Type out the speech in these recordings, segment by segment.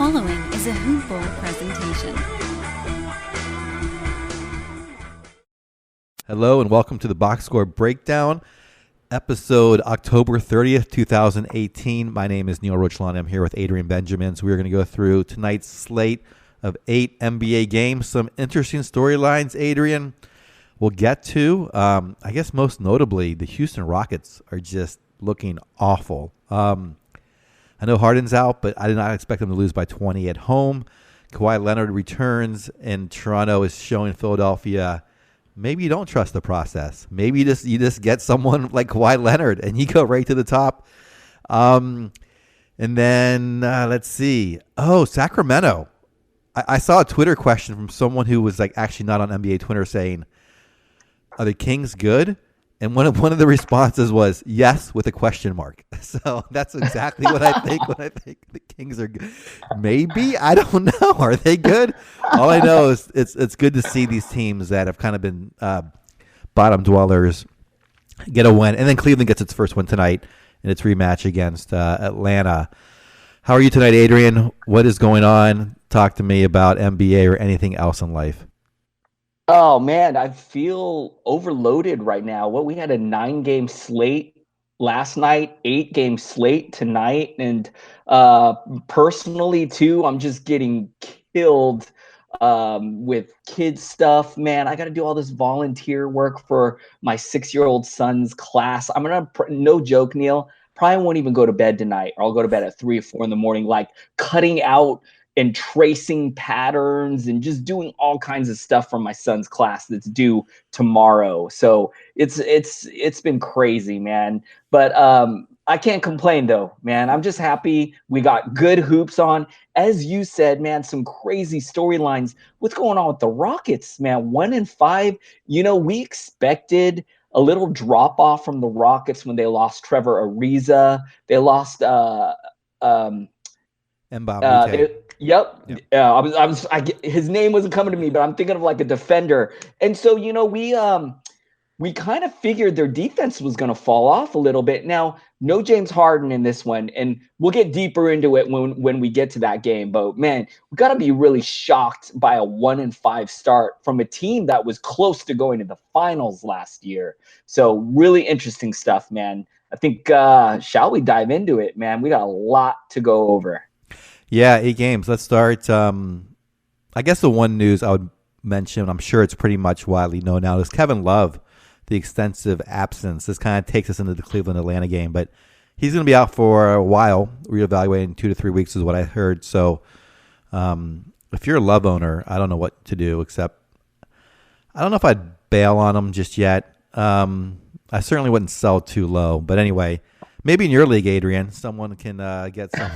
following is a Hoop Ball presentation. Hello and welcome to the Box Score Breakdown, episode October 30th, 2018. My name is Neil Rochlani. I'm here with Adrian Benjamin. So we're going to go through tonight's slate of 8 NBA games. Some interesting storylines, Adrian, we'll get to. I guess most notably, the Houston Rockets are just looking awful. I know Harden's out, but I did not expect them to lose by 20 at home. Kawhi Leonard returns, and Toronto is showing Philadelphia maybe you don't trust the process. Maybe you just get someone like Kawhi Leonard and you go right to the top. And then let's see. Oh, Sacramento. I saw a Twitter question from someone who was like actually not on NBA Twitter saying, "Are the Kings good?" And one of the responses was yes with a question mark. So that's exactly what I think when I think the Kings are good. Maybe, I don't know. Are they good? All I know is it's good to see these teams that have kind of been bottom dwellers get a win. And then Cleveland gets its first win tonight in its rematch against Atlanta. How are you tonight, Adrian? What is going on? Talk to me about NBA or anything else in life. Oh man, I feel overloaded right now. We had a 9-game slate last night, 8-game slate tonight, and personally too, I'm just getting killed with kids stuff. Man, I got to do all this volunteer work for my 6-year-old son's class. I'm gonna, no joke, Neil, probably won't even go to bed tonight, or I'll go to bed at 3 or 4 in the morning, like cutting out and tracing patterns and just doing all kinds of stuff from my son's class that's due tomorrow. So it's been crazy, man. But I can't complain though, man. I'm just happy we got good hoops on. As you said, man, some crazy storylines. What's going on with the Rockets, man? 1-5. You know, we expected a little drop off from the Rockets when they lost Trevor Ariza. They lost Yep. His name wasn't coming to me, but I'm thinking of like a defender. And so, you know, we kind of figured their defense was going to fall off a little bit. Now, no James Harden in this one, and we'll get deeper into it when we get to that game. But man, we got to be really shocked by a 1-5 start from a team that was close to going to the finals last year. So really interesting stuff, man. I think, shall we dive into it, man? We got a lot to go over. Yeah, 8 games. Let's start. I guess the one news I would mention, I'm sure it's pretty much widely known now, is Kevin Love, the extensive absence. This kind of takes us into the Cleveland-Atlanta game, but he's going to be out for a while, reevaluating 2 to 3 weeks is what I heard. So if you're a Love owner, I don't know what to do, except I don't know if I'd bail on him just yet. I certainly wouldn't sell too low, but anyway, maybe in your league, Adrian, someone can get some.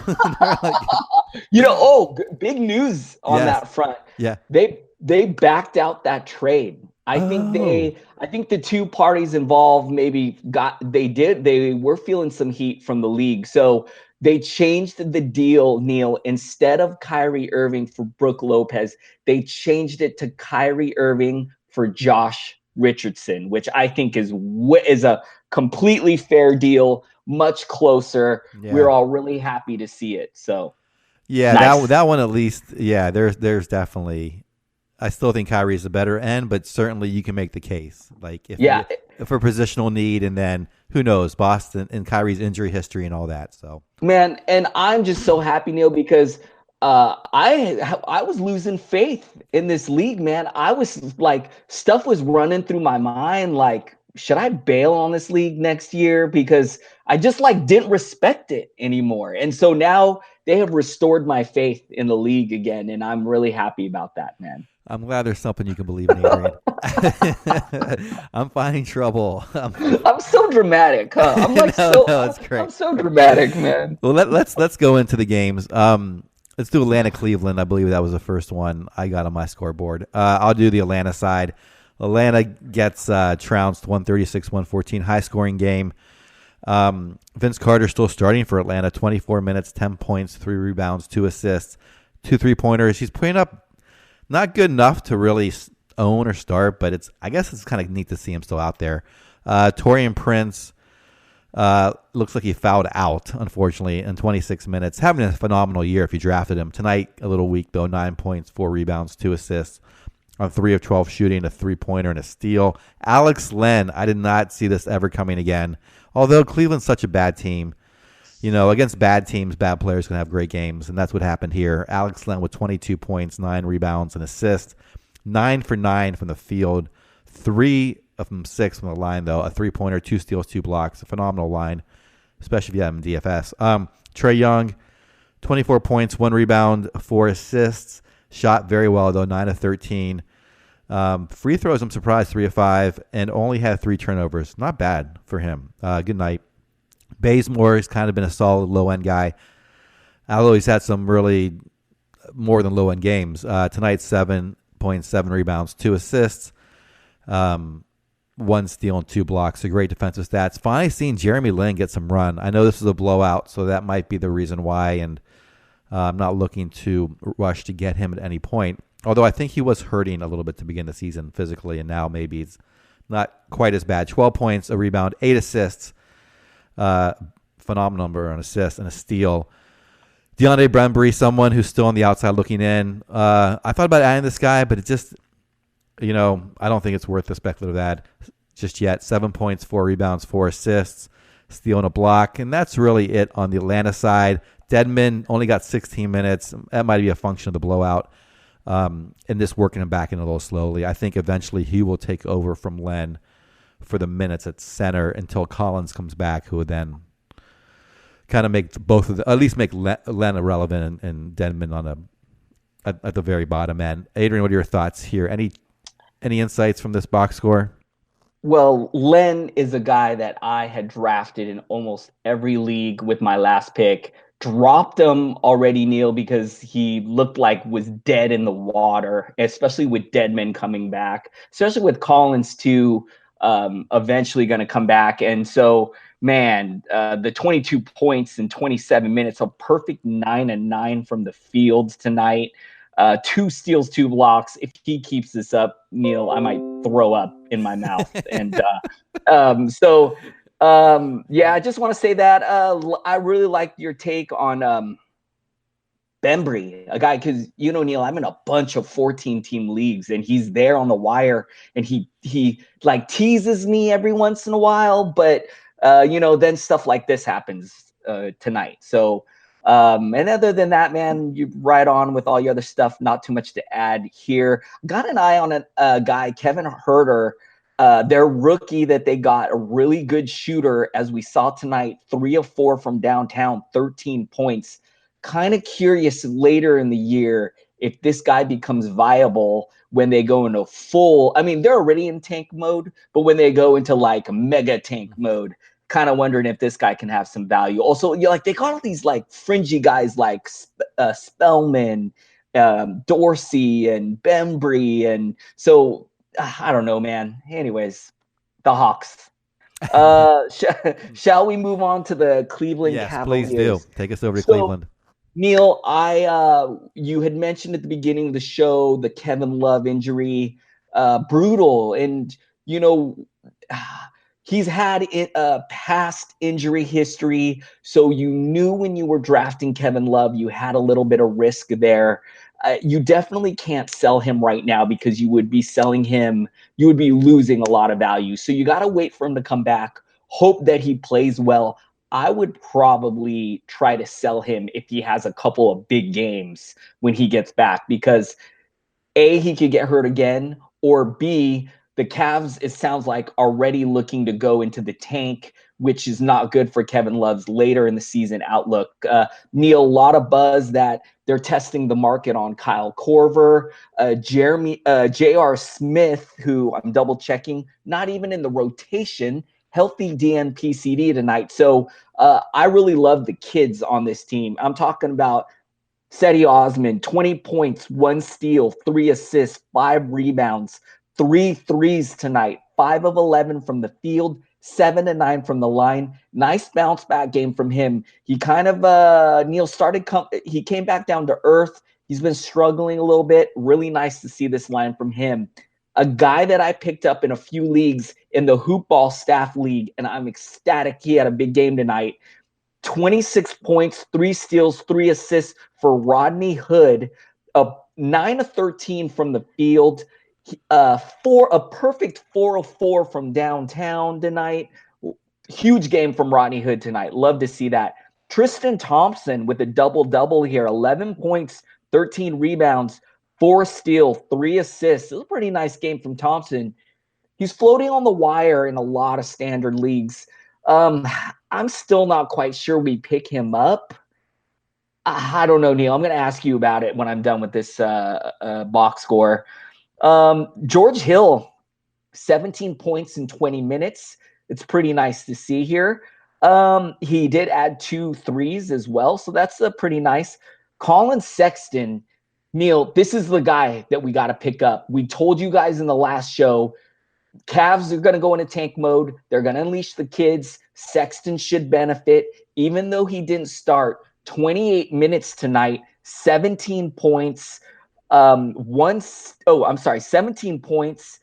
You know, big news on that front. Yeah, they backed out that trade. I think the two parties involved they were feeling some heat from the league. So they changed the deal, Neil. Instead of Kyrie Irving for Brook Lopez, they changed it to Kyrie Irving for Josh Richardson, which I think is a completely fair deal, much closer. Yeah. We're all really happy to see it. So yeah, nice. that one at least. Yeah, there's definitely. I still think Kyrie's the better end, but certainly you can make the case. Like for positional need, and then who knows, Boston and Kyrie's injury history and all that. So man, and I'm just so happy, Neil, because I was losing faith in this league, man. I was like, stuff was running through my mind, like, should I bail on this league next year? Because I just didn't respect it anymore. And so now they have restored my faith in the league again. And I'm really happy about that, man. I'm glad there's something you can believe in, Adrian. I'm finding trouble. I'm so dramatic, huh? I'm it's great. I'm so dramatic, man. Well, let's go into the games. Let's do Atlanta, Cleveland. I believe that was the first one I got on my scoreboard. I'll do the Atlanta side. Atlanta gets trounced 136-114, high-scoring game. Vince Carter still starting for Atlanta, 24 minutes, 10 points, 3 rebounds, 2 assists, 2 3-pointers. He's putting up not good enough to really own or start, but I guess it's kind of neat to see him still out there. Taurean Prince, Looks like he fouled out, unfortunately, in 26 minutes. Having a phenomenal year if you drafted him. Tonight, a little weak, though. 9 points, 4 rebounds, 2 assists on 3 of 12 shooting, a three-pointer, and a steal. Alex Len, I did not see this ever coming again. Although Cleveland's such a bad team, against bad teams, bad players can have great games, and that's what happened here. Alex Len with 22 points, 9 rebounds, and assists. 9 for 9 from the field. 3 of them 6 from the line, though. A three-pointer, 2 steals, 2 blocks. A phenomenal line, especially if you have him in DFS. Trae Young, 24 points, 1 rebound, 4 assists. Shot very well, though, 9 of 13. Free throws, I'm surprised, 3 of 5, and only had 3 turnovers. Not bad for him. Good night. Bazemore has kind of been a solid low-end guy, although he's had some really more than low-end games. Tonight, 7 points, 7 rebounds, 2 assists, 1 steal, and 2 blocks. So great defensive stats. Finally seeing Jeremy Lin get some run. I know this is a blowout, so that might be the reason why, and I'm not looking to rush to get him at any point. Although I think he was hurting a little bit to begin the season physically, and now maybe it's not quite as bad. 12 points, a rebound, 8 assists. Phenomenal number on assists and a steal. DeAndre Brembry, someone who's still on the outside looking in. I thought about adding this guy, but it just, I don't think it's worth the speculative ad just yet. 7 points, 4 rebounds, 4 assists, steal and a block. And that's really it on the Atlanta side. Dedmon only got 16 minutes. That might be a function of the blowout. And just working him back in a little slowly. I think eventually he will take over from Len for the minutes at center until Collins comes back, who would then kind of make both of at least make Len irrelevant and Dedmon on at the very bottom end. Adrian, what are your thoughts here? Any insights from this box score? Well, Len is a guy that I had drafted in almost every league with my last pick. Dropped him already, Neil, because he looked like was dead in the water, especially with Dedmon coming back, especially with Collins too, eventually going to come back. And so, man, the 22 points in 27 minutes, a perfect 9 and 9 from the field tonight. 2 steals, 2 blocks. If he keeps this up, Neil, I might throw up in my mouth. And I just want to say that I really liked your take on Bembry, a guy, because, Neil, I'm in a bunch of 14-team leagues, and he's there on the wire, and he like teases me every once in a while, but, then stuff like this happens tonight. So, and other than that, man, you right on with all your other stuff. Not too much to add here. Got an eye on a guy, Kevin Huerter, their rookie that they got, a really good shooter, as we saw tonight, 3 of 4 from downtown, 13 points. Kind of curious later in the year if this guy becomes viable when they go into they're already in tank mode, but when they go into like mega tank mode, kind of wondering if this guy can have some value. Also, they got all these like fringy guys like Spellman, Dorsey, and Bembry, and so I don't know, man. Anyways, the Hawks. Shall we move on to the Cleveland Cavaliers? Please do. Take us over to Cleveland. Neil, you had mentioned at the beginning of the show the Kevin Love injury, brutal, and he's had past injury history, so you knew when you were drafting Kevin Love you had a little bit of risk there. You definitely can't sell him right now because you would be losing a lot of value. So you got to wait for him to come back, hope that he plays well. I would probably try to sell him if he has a couple of big games when he gets back, because A, he could get hurt again, or B, the Cavs, it sounds like, already looking to go into the tank, which is not good for Kevin Love's later in the season outlook. Neil, a lot of buzz that they're testing the market on Kyle Korver, J.R. Smith, who I'm double checking, not even in the rotation, healthy DNP-CD tonight. So I really love the kids on this team. I'm talking about Cedi Osman, 20 points, 1 steal, 3 assists, 5 rebounds, 3 threes tonight, 5 of 11 from the field, 7 and 9 from the line. Nice bounce back game from him. He kind of, Neil, he came back down to earth. He's been struggling a little bit. Really nice to see this line from him. a guy that I picked up in a few leagues in the Hoop Ball Staff League, and I'm ecstatic he had a big game tonight. 26 points, 3 steals, 3 assists for Rodney Hood, a 9 of 13 from the field, a perfect 4 of 4 from downtown tonight. Huge game from Rodney Hood tonight. Love to see that. Tristan Thompson with a double-double here, 11 points, 13 rebounds, 4 steals, 3 assists. It was a pretty nice game from Thompson. He's floating on the wire in a lot of standard leagues. I'm still not quite sure we pick him up. I don't know, Neil. I'm going to ask you about it when I'm done with this box score. George Hill, 17 points in 20 minutes. It's pretty nice to see here. He did add 2 threes as well, so that's pretty nice. Colin Sexton, Neil, this is the guy that we got to pick up. We told you guys in the last show, Cavs are going to go into tank mode. They're going to unleash the kids. Sexton should benefit, even though he didn't start. 28 minutes tonight, 17 points, 17 points,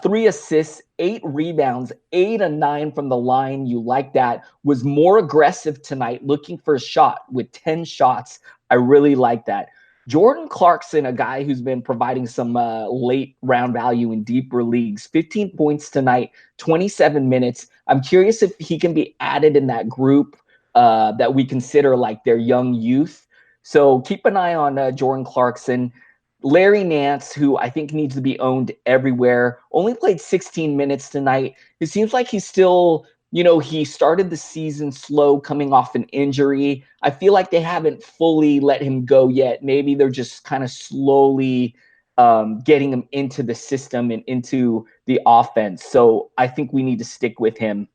3 assists, 8 rebounds, 8 and 9 from the line. You like that. Was more aggressive tonight, looking for a shot with 10 shots. I really like that. Jordan Clarkson, a guy who's been providing some late round value in deeper leagues, 15 points tonight, 27 minutes. I'm curious if he can be added in that group that we consider like their young youth. So keep an eye on Jordan Clarkson. Larry Nance, who I think needs to be owned everywhere, only played 16 minutes tonight. It seems like he's still, he started the season slow coming off an injury. I feel like they haven't fully let him go yet. Maybe they're just kind of slowly getting him into the system and into the offense. So I think we need to stick with him.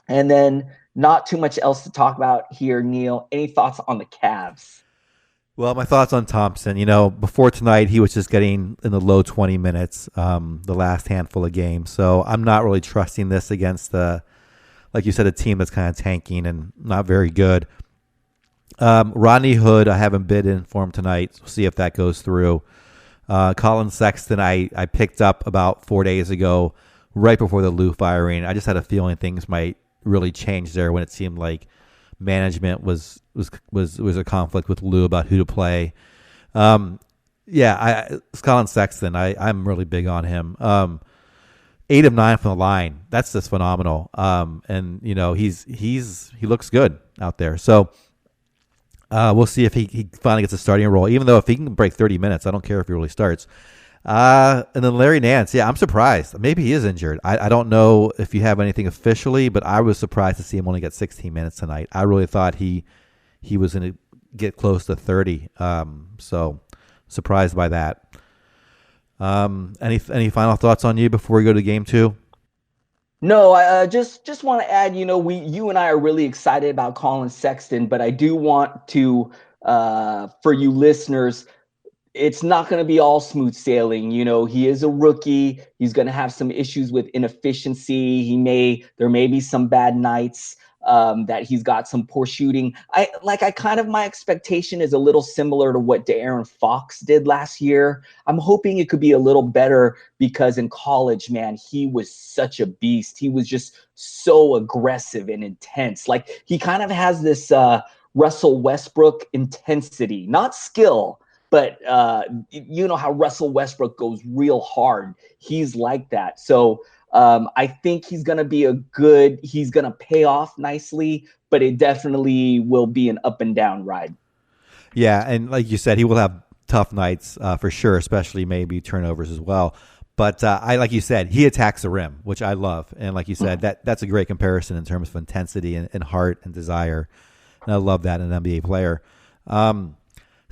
And then not too much else to talk about here, Neil. Any thoughts on the Cavs? Well, my thoughts on Thompson, before tonight, he was just getting in the low 20 minutes, the last handful of games. So I'm not really trusting this against like you said, a team that's kind of tanking and not very good. Rodney Hood, I haven't bid in for him tonight. We'll see if that goes through. Colin Sexton, I picked up about 4 days ago, right before the Lou firing. I just had a feeling things might really change there when it seemed like management was a conflict with Lou about who to play. Colin Sexton, I'm really big on him. 8 of 9 from the line. That's just phenomenal. And he looks good out there. So we'll see if he finally gets a starting role. Even though if he can break 30 minutes, I don't care if he really starts. And then Larry Nance, I'm surprised. Maybe he is injured. I don't know if you have anything officially, but I was surprised to see him only get 16 minutes tonight. I really thought he was going to get close to 30. So surprised by that. Any final thoughts on you before we go to game 2? No, I just want to add, you and I are really excited about Colin Sexton, but I do want to, for you listeners, it's not going to be all smooth sailing. He is a rookie. He's going to have some issues with inefficiency. There may be some bad nights that he's got some poor shooting. My expectation is a little similar to what De'Aaron Fox did last year. I'm hoping it could be a little better because in college, man, he was such a beast. He was just so aggressive and intense. Like he kind of has this Russell Westbrook intensity, not skill, but you know how Russell Westbrook goes real hard. He's like that. So I think he's going to be he's going to pay off nicely, but it definitely will be an up and down ride. Yeah. And like you said, he will have tough nights for sure, especially maybe turnovers as well. But like you said, he attacks the rim, which I love. And like you said, that's a great comparison in terms of intensity and heart and desire. And I love that in an NBA player.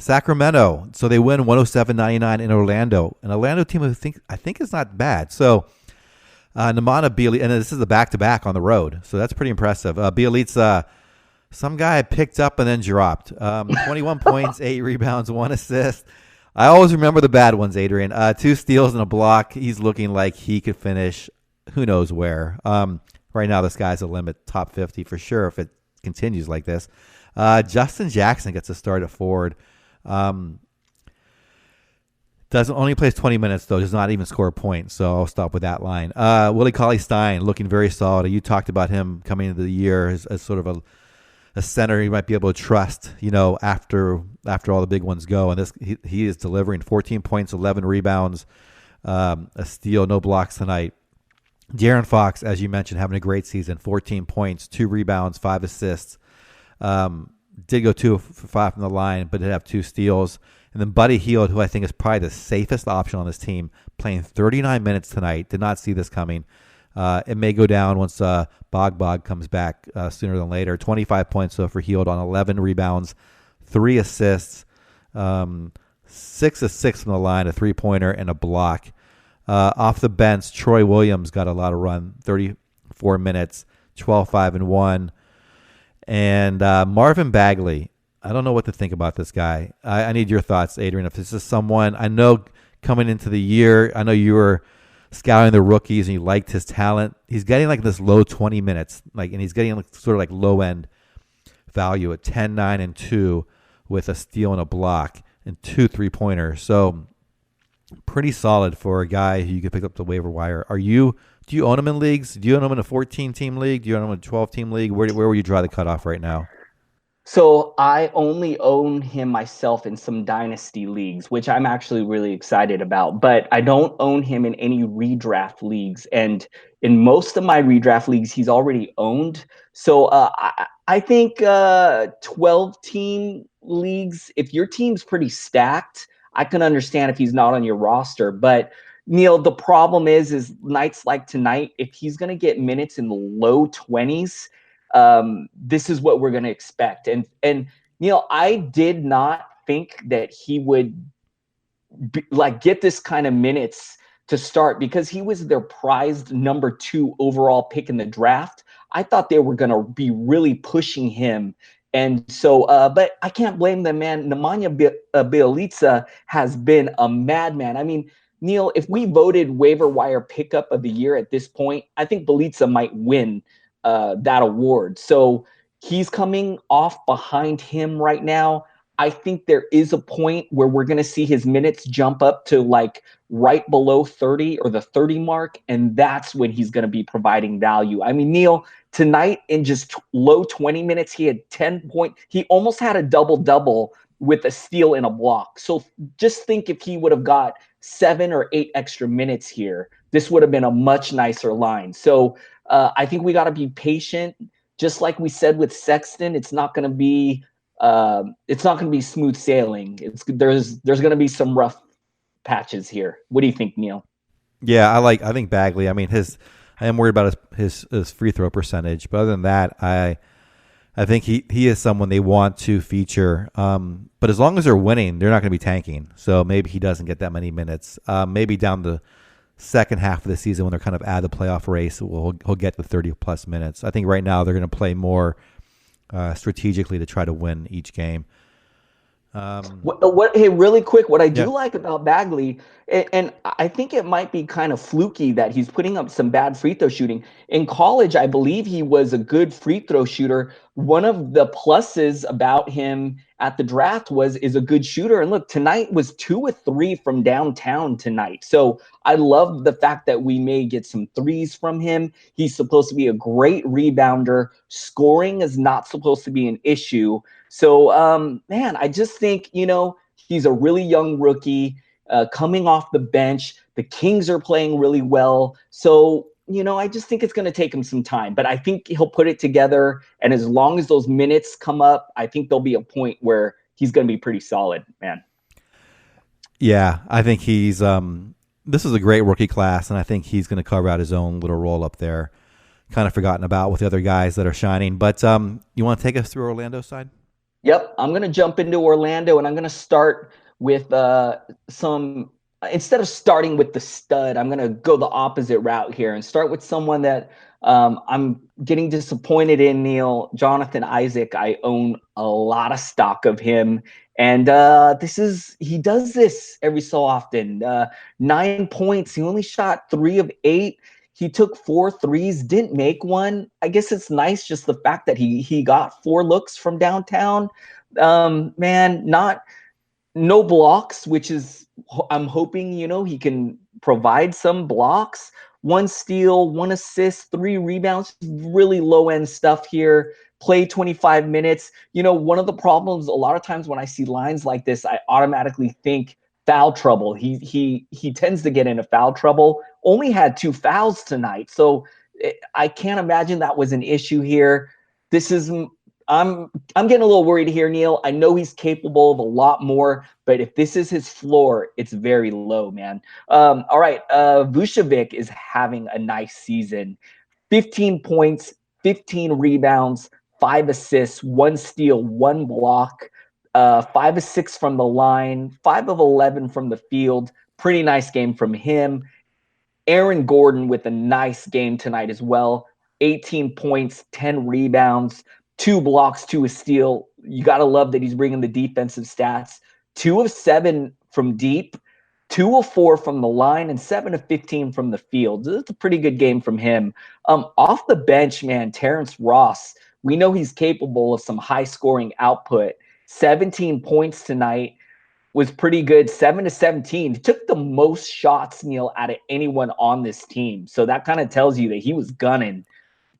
Sacramento. So they win 107-99 in Orlando. An Orlando team I think is not bad. So Nemanja Bjelica, and this is a back-to-back on the road. So that's pretty impressive. Bjelica, some guy picked up and then dropped. 21 points, 8 rebounds, 1 assist. I always remember the bad ones, Adrian. 2 steals and a block. He's looking like he could finish who knows where. Right now, this guy's a limit, top 50 for sure if it continues like this. Justin Jackson gets a start at forward. Doesn't only plays 20 minutes though. Does not even score a point. So I'll stop with that line. Willie Cauley-Stein looking very solid. You talked about him coming into the year as sort of a center you might be able to trust. After all the big ones go, and he is delivering 14 points, 11 rebounds, a steal, no blocks tonight. De'Aaron Fox, as you mentioned, having a great season. 14 points, 2 rebounds, 5 assists. Did go 2 for 5 from the line, but did have 2 steals. And then Buddy Hield, who I think is probably the safest option on this team, playing 39 minutes tonight. Did not see this coming. It may go down once Bog comes back sooner than later. 25 points so for Hield on 11 rebounds, 3 assists, 6 of 6 from the line, a 3-pointer, and a block. Off the bench, Troy Williams got a lot of run, 34 minutes, 12, 5, and 1. And Marvin Bagley, I don't know what to think about this guy. I need your thoughts, Adrian. If this is someone, I know coming into the year, I know you were scouting the rookies and you liked his talent. He's getting like this low 20 minutes, and he's getting sort of like low end value at 10, 9, and 2 with a steal and a block and 2 3-pointers. So pretty solid for a guy who you could pick up the waiver wire. Do you own him in leagues? Do you own him in a 14-team league? Do you own him in a 12-team league? Where would you draw the cutoff right now? So I only own him myself in some dynasty leagues, which I'm actually really excited about. But I don't own him in any redraft leagues. And in most of my redraft leagues, he's already owned. So I think 12-team leagues, if your team's pretty stacked, I can understand if he's not on your roster. But Neil, the problem is nights like tonight, if he's going to get minutes in the low 20s, this is what we're going to expect. And Neil, I did not think that he would get this kind of minutes to start because he was their prized number 2 overall pick in the draft. I thought they were going to be really pushing him. And so, but I can't blame them, man. Nemanja Bjelica has been a madman. I mean, Neil, if we voted waiver wire pickup of the year at this point, I think Bjelica might win that award. So he's coming off behind him right now. I think there is a point where we're going to see his minutes jump up to right below 30 or the 30 mark. And that's when he's going to be providing value. I mean, Neil, tonight in just low 20 minutes, he had 10 points. He almost had a double-double with a steal and a block. So just think if he would have got 7 or 8 extra minutes here, this would have been a much nicer line. So I think we got to be patient. Just like we said with Sexton, it's not going to be smooth sailing. There's going to be some rough patches here. What do you think, Neil? Yeah, I think Bagley. I mean, I am worried about his free throw percentage, but other than that, I think he is someone they want to feature. But as long as they're winning, they're not going to be tanking. So maybe he doesn't get that many minutes. Maybe down the second half of the season when they're kind of out of the playoff race, he'll get the 30-plus minutes. I think right now they're going to play more strategically to try to win each game. Hey, really quick, what I do like about Bagley, and I think it might be kind of fluky that he's putting up some bad free throw shooting. In college, I believe he was a good free throw shooter. One of the pluses about him at the draft is a good shooter. And look, tonight was 2 of 3 from downtown tonight. So I love the fact that we may get some threes from him. He's supposed to be a great rebounder. Scoring is not supposed to be an issue. So, man, I just think, he's a really young rookie coming off the bench. The Kings are playing really well. So, I just think it's going to take him some time. But I think he'll put it together. And as long as those minutes come up, I think there'll be a point where he's going to be pretty solid, man. Yeah, I think he's this is a great rookie class, and I think he's going to carve out his own little role up there. Kind of forgotten about with the other guys that are shining. But you want to take us through Orlando's side? Yep, I'm going to jump into Orlando, and I'm going to start with instead of starting with the stud, I'm going to go the opposite route here and start with someone that I'm getting disappointed in, Neil. Jonathan Isaac. I own a lot of stock of him. And he does this every so often. 9 points. He only shot 3 of 8. He took 4 threes, didn't make one. I guess it's nice just the fact that he got 4 looks from downtown. Man, not no blocks, which is, I'm hoping, he can provide some blocks. 1 steal, 1 assist, 3 rebounds, really low end stuff here. Play 25 minutes. One of the problems a lot of times when I see lines like this, I automatically think foul trouble. He tends to get into foul trouble. Only had 2 fouls tonight, so I can't imagine that was an issue here. I'm getting a little worried here, Neil. I know he's capable of a lot more, but if this is his floor, it's very low, man. All right, Vucevic is having a nice season. 15 points, 15 rebounds, 5 assists, 1 steal, 1 block, 5 of 6 from the line, 5 of 11 from the field. Pretty nice game from him. Aaron Gordon with a nice game tonight as well. 18 points, 10 rebounds, 2 blocks, 2 a steal. You got to love that he's bringing the defensive stats. 2 of 7 from deep, 2 of 4 from the line, and 7 of 15 from the field. It's a pretty good game from him. Off the bench, man, Terrence Ross, we know he's capable of some high-scoring output. 17 points tonight was pretty good. 7 to 17. He took the most shots, Neil, out of anyone on this team. So that kind of tells you that he was gunning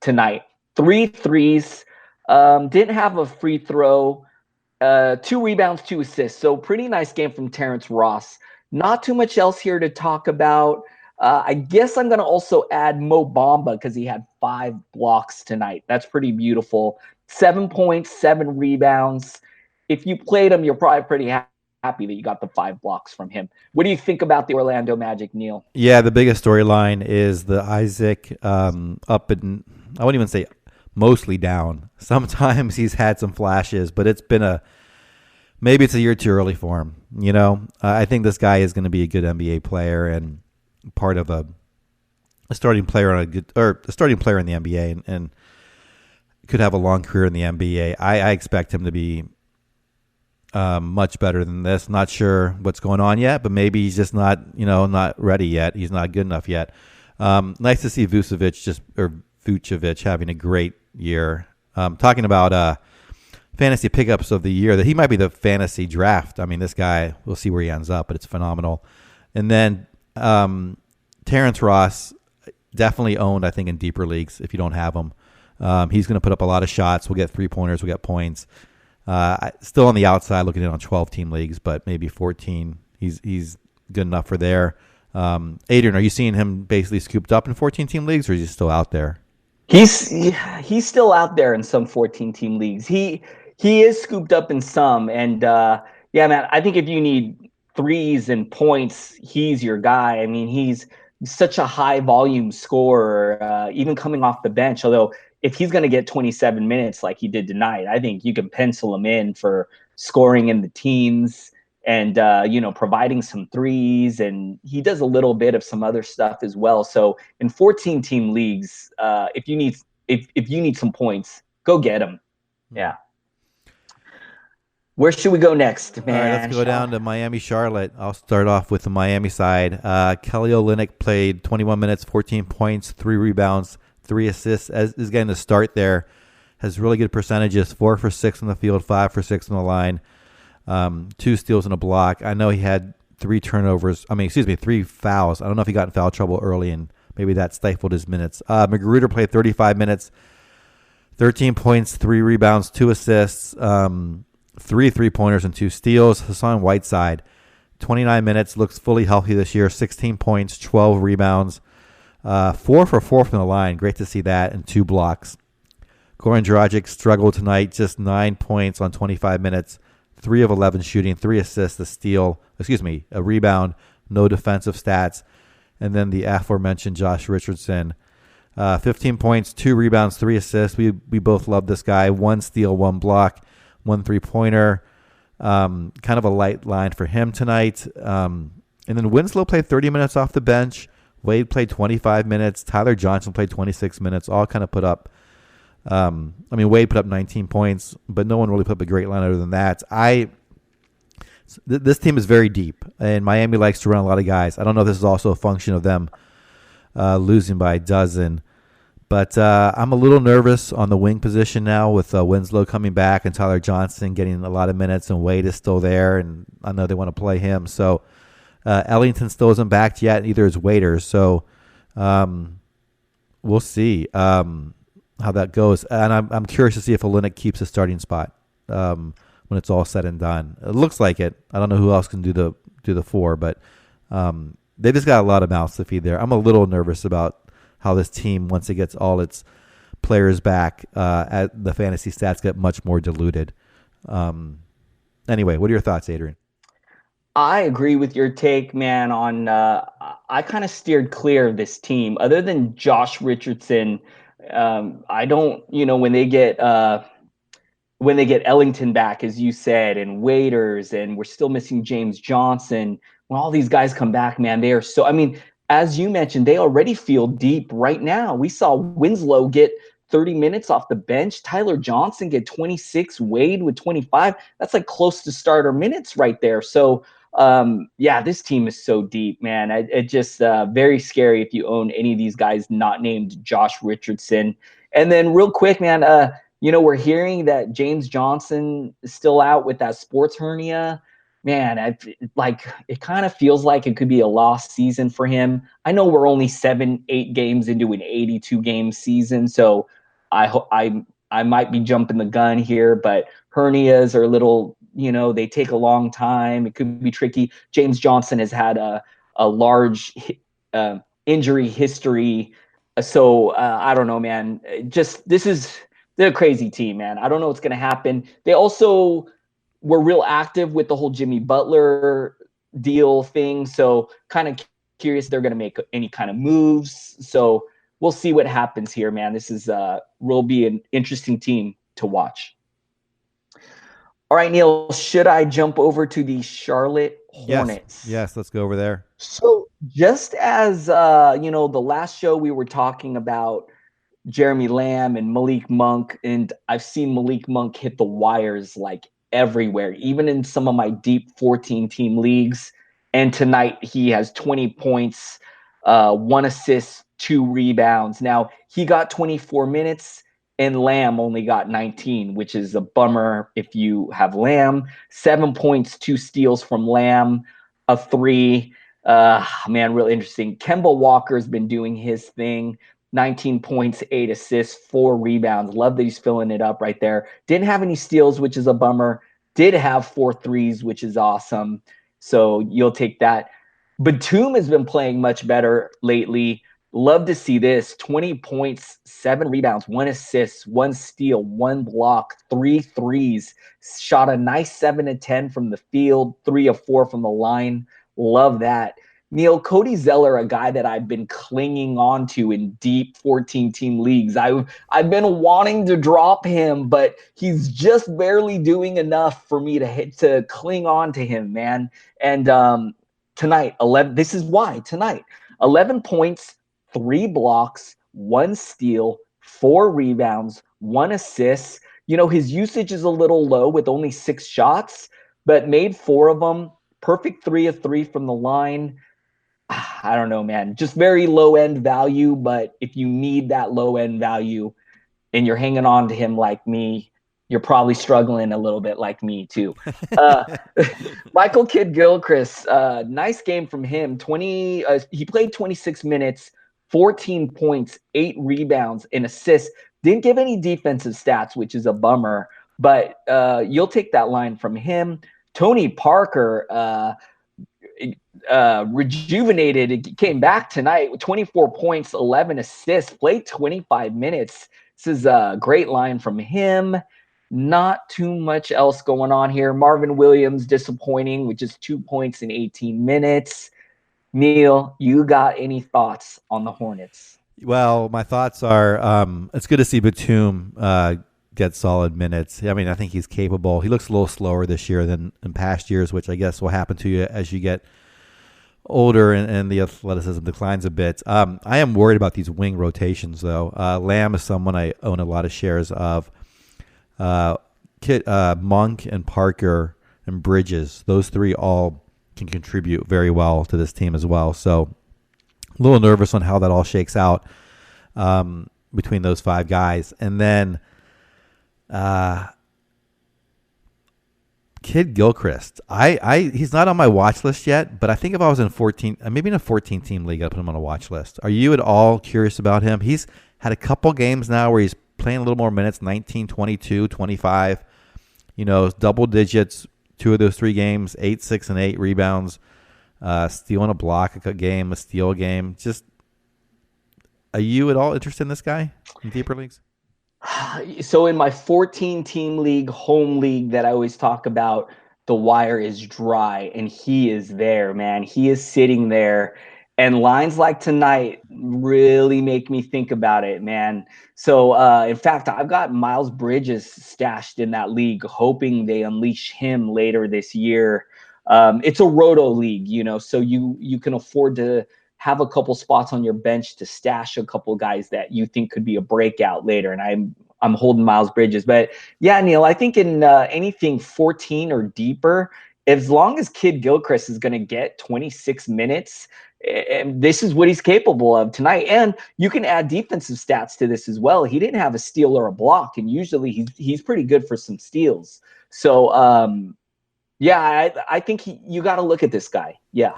tonight. 3 threes. Didn't have a free throw, 2 rebounds, 2 assists. So pretty nice game from Terrence Ross. Not too much else here to talk about. I guess I'm going to also add Mo Bamba because he had 5 blocks tonight. That's pretty beautiful. 7 points, 7 rebounds. If you played him, you're probably pretty happy that you got the 5 blocks from him. What do you think about the Orlando Magic, Neil? Yeah, the biggest storyline is the Isaac up and I wouldn't even say mostly down. Sometimes he's had some flashes, but maybe it's a year too early for him. I think this guy is going to be a good NBA player and part of a starting player a starting player in the NBA and could have a long career in the NBA. I expect him to be much better than this. Not sure what's going on yet, but maybe he's just not ready yet. He's not good enough yet. Nice to see Vucevic having a great year. Talking about fantasy pickups of the year, that he might be the fantasy draft. I mean, this guy, we'll see where he ends up, but it's phenomenal. And then Terrence Ross, definitely owned, I think, in deeper leagues if you don't have him. He's going to put up a lot of shots. We'll get 3-pointers. We'll get points. Still on the outside looking in on 12-team leagues, but maybe 14. He's good enough for there. Adrian, are you seeing him basically scooped up in 14-team leagues, or is he still out there? He's still out there in some 14-team leagues. He is scooped up in some, and yeah, man, I think if you need threes and points, he's your guy. I mean, he's such a high volume scorer, even coming off the bench. Although if he's going to get 27 minutes like he did tonight, I think you can pencil him in for scoring in the teens and providing some threes, and he does a little bit of some other stuff as well. So in 14-team leagues, if you need some points, go get him. Yeah. Where should we go next, man? All right, let's go down to Miami, Charlotte. I'll start off with the Miami side. Kelly Olynyk played 21 minutes, 14 points, 3 rebounds, 3 assists. Is getting the start there. Has really good percentages: 4 for 6 on the field, 5 for 6 on the line. 2 steals and a block. I know he had 3 fouls. I don't know if he got in foul trouble early and maybe that stifled his minutes. Magruder played 35 minutes, 13 points, 3 rebounds, 2 assists, 3 3-pointers and 2 steals. Hassan Whiteside, 29 minutes, looks fully healthy this year, 16 points, 12 rebounds, 4 for 4 from the line. Great to see that, and 2 blocks. Goran Dragic struggled tonight, just 9 points on 25 minutes, 3 of 11 shooting, 3 assists, a rebound, no defensive stats. And then the aforementioned Josh Richardson, 15 points, 2 rebounds, 3 assists. We both love this guy. 1 steal, 1 block, 1 3-pointer. Kind of a light line for him tonight. And then Winslow played 30 minutes off the bench. Wade played 25 minutes. Tyler Johnson played 26 minutes. All kind of put up. Wade put up 19 points, but no one really put up a great line other than that. This team is very deep, and Miami likes to run a lot of guys. I don't know if this is also a function of them losing by a dozen, But I'm a little nervous on the wing position now with Winslow coming back and Tyler Johnson getting a lot of minutes, and Wade is still there, and I know they want to play him. So Ellington still isn't back yet, neither is Waiters. So we'll see how that goes. And I'm curious to see if Olynyk keeps a starting spot when it's all said and done. It looks like it. I don't know who else can do the 4, but they just got a lot of mouths to feed there. I'm a little nervous about how this team, once it gets all its players back, the fantasy stats get much more diluted. Anyway, what are your thoughts, Adrian? I agree with your take, man, on I kind of steered clear of this team. Other than Josh Richardson, I don't, when they get Ellington back, as you said, and Waiters, and we're still missing James Johnson. When all these guys come back, man, they are so, as you mentioned, they already feel deep right now. We saw Winslow get 30 minutes off the bench. Tyler Johnson get 26. Wade with 25. That's like close to starter minutes right there. So, this team is so deep, man. It just very scary if you own any of these guys not named Josh Richardson. And then real quick, man, we're hearing that James Johnson is still out with that sports hernia. Man, it kind of feels like it could be a lost season for him. I know we're only 7-8 games into an 82-game season, so I might be jumping the gun here, but hernias are a little, they take a long time. It could be tricky. James Johnson has had a large injury history, so I don't know, man. They're a crazy team, man. I don't know what's going to happen. They also were real active with the whole Jimmy Butler deal thing. So kind of curious if they're going to make any kind of moves. So we'll see what happens here, man. This will be an interesting team to watch. All right, Neil, should I jump over to the Charlotte Hornets? Yes, let's go over there. So just as, the last show we were talking about Jeremy Lamb and Malik Monk, and I've seen Malik Monk hit the wires like everywhere, even in some of my deep 14-team leagues. And tonight he has 20 points, 1 assist, 2 rebounds. Now, he got 24 minutes and Lamb only got 19, which is a bummer if you have Lamb. 7 points, 2 steals from Lamb, a 3. Man, real interesting. Kemba Walker's been doing his thing. 19 points, 8 assists, 4 rebounds. Love that he's filling it up right there. Didn't have any steals, which is a bummer. Did have 4 threes, which is awesome. So you'll take that. Batum has been playing much better lately. Love to see this. 20 points, 7 rebounds, 1 assist, 1 steal, 1 block, 3 threes. Shot a nice 7 of 10 from the field, 3 of 4 from the line. Love that. Neil, Cody Zeller, a guy that I've been clinging on to in deep 14-team leagues. I've been wanting to drop him, but he's just barely doing enough for me to cling on to him, man. And tonight, 11 points, 3 blocks, 1 steal, 4 rebounds, 1 assist. His usage is a little low with only 6 shots, but made 4 of them. Perfect 3 of 3 from the line. I don't know, man. Just very low-end value, but if you need that low-end value and you're hanging on to him like me, you're probably struggling a little bit like me too. Michael Kidd-Gilchrist, nice game from him. He played 26 minutes, 14 points, 8 rebounds, and assists. Didn't give any defensive stats, which is a bummer, but you'll take that line from him. Tony Parker, rejuvenated, came back tonight with 24 points, 11 assists, played 25 minutes. This is a great line from him. Not too much else going on here. Marvin Williams, disappointing with just 2 points in 18 minutes. Neil, you got any thoughts on the Hornets? Well, my thoughts are it's good to see Batum get solid minutes. I think he's capable. He looks a little slower this year than in past years, which I guess will happen to you as you get older and the athleticism declines a bit. I am worried about these wing rotations, though. Lamb is someone I own a lot of shares of. Monk and Parker and Bridges, those 3 all can contribute very well to this team as well. So a little nervous on how that all shakes out. between those five guys. And then Kid Gilchrist. He's not on my watch list yet, but I think if I was in 14, maybe in a 14-team league, I'd put him on a watch list. Are you at all curious about him? He's had a couple games now where he's playing a little more minutes, 19, 22, 25, double digits, 2 of those 3 games, 8, 6, and 8 rebounds, stealing a block a game, a steal a game. Just, are you at all interested in this guy in deeper leagues? So in my 14-team league, home league that I always talk about, the wire is dry, and he is there, man. He is sitting there, and lines like tonight really make me think about it, man. So in fact, I've got Miles Bridges stashed in that league, hoping they unleash him later this year. It's a roto league, so you can afford to have a couple spots on your bench to stash a couple guys that you think could be a breakout later. And I'm holding Miles Bridges. But yeah, Neil, I think in anything 14 or deeper, as long as Kid Gilchrist is going to get 26 minutes, and this is what he's capable of tonight. And you can add defensive stats to this as well. He didn't have a steal or a block, and usually he's pretty good for some steals. So yeah, I think you got to look at this guy. Yeah.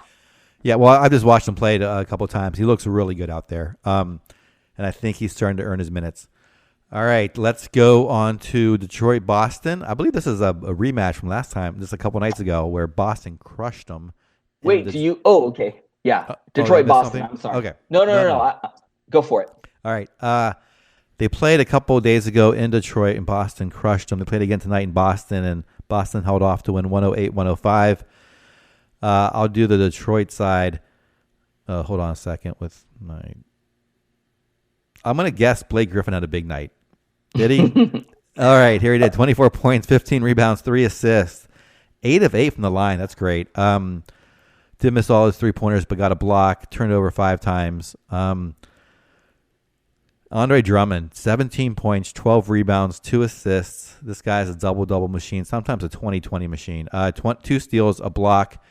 Yeah, well, I've just watched him play a couple of times. He looks really good out there, and I think he's starting to earn his minutes. All right, let's go on to Detroit-Boston. I believe this is a rematch from last time, just a couple nights ago, where Boston crushed them. Wait, Oh, okay. Yeah, Detroit-Boston. I'm sorry. Okay. No. Go for it. All right. They played a couple of days ago in Detroit, and Boston crushed them. They played again tonight in Boston, and Boston held off to win 108-105. I'll do the Detroit side. Hold on a second. I'm going to guess Blake Griffin had a big night. Did he? All right, here he did. 24 points, 15 rebounds, 3 assists. 8 of 8 from the line. That's great. Did miss all his 3-pointers, but got a block. Turned over 5 times. Andre Drummond, 17 points, 12 rebounds, 2 assists. This guy's a double-double machine, sometimes a 20-20 machine. 2 steals, a block.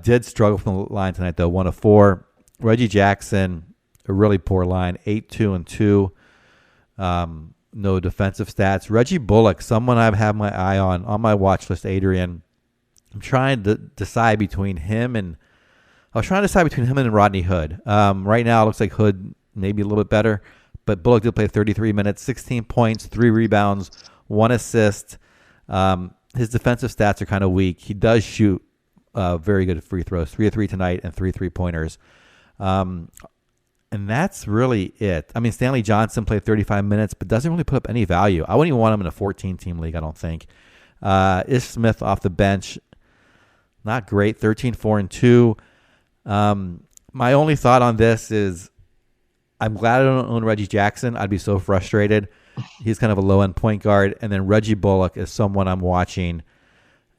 Did struggle from the line tonight, though, 1 of 4. Reggie Jackson, a really poor line, 8, 2, and 2. No defensive stats. Reggie Bullock, someone I've had my eye on my watch list, Adrian. I'm trying to decide between him and Rodney Hood. Right now, it looks like Hood maybe a little bit better, but Bullock did play 33 minutes, 16 points, 3 rebounds, 1 assist. His defensive stats are kind of weak. He does shoot very good free throws, 3 of 3 tonight and 3 3-pointers. And that's really it. I mean, Stanley Johnson played 35 minutes, but doesn't really put up any value. I wouldn't even want him in a 14-team league, I don't think. Ish Smith off the bench, not great, 13, 4, and 2. My only thought on this is I'm glad I don't own Reggie Jackson. I'd be so frustrated. He's kind of a low-end point guard. And then Reggie Bullock is someone I'm watching,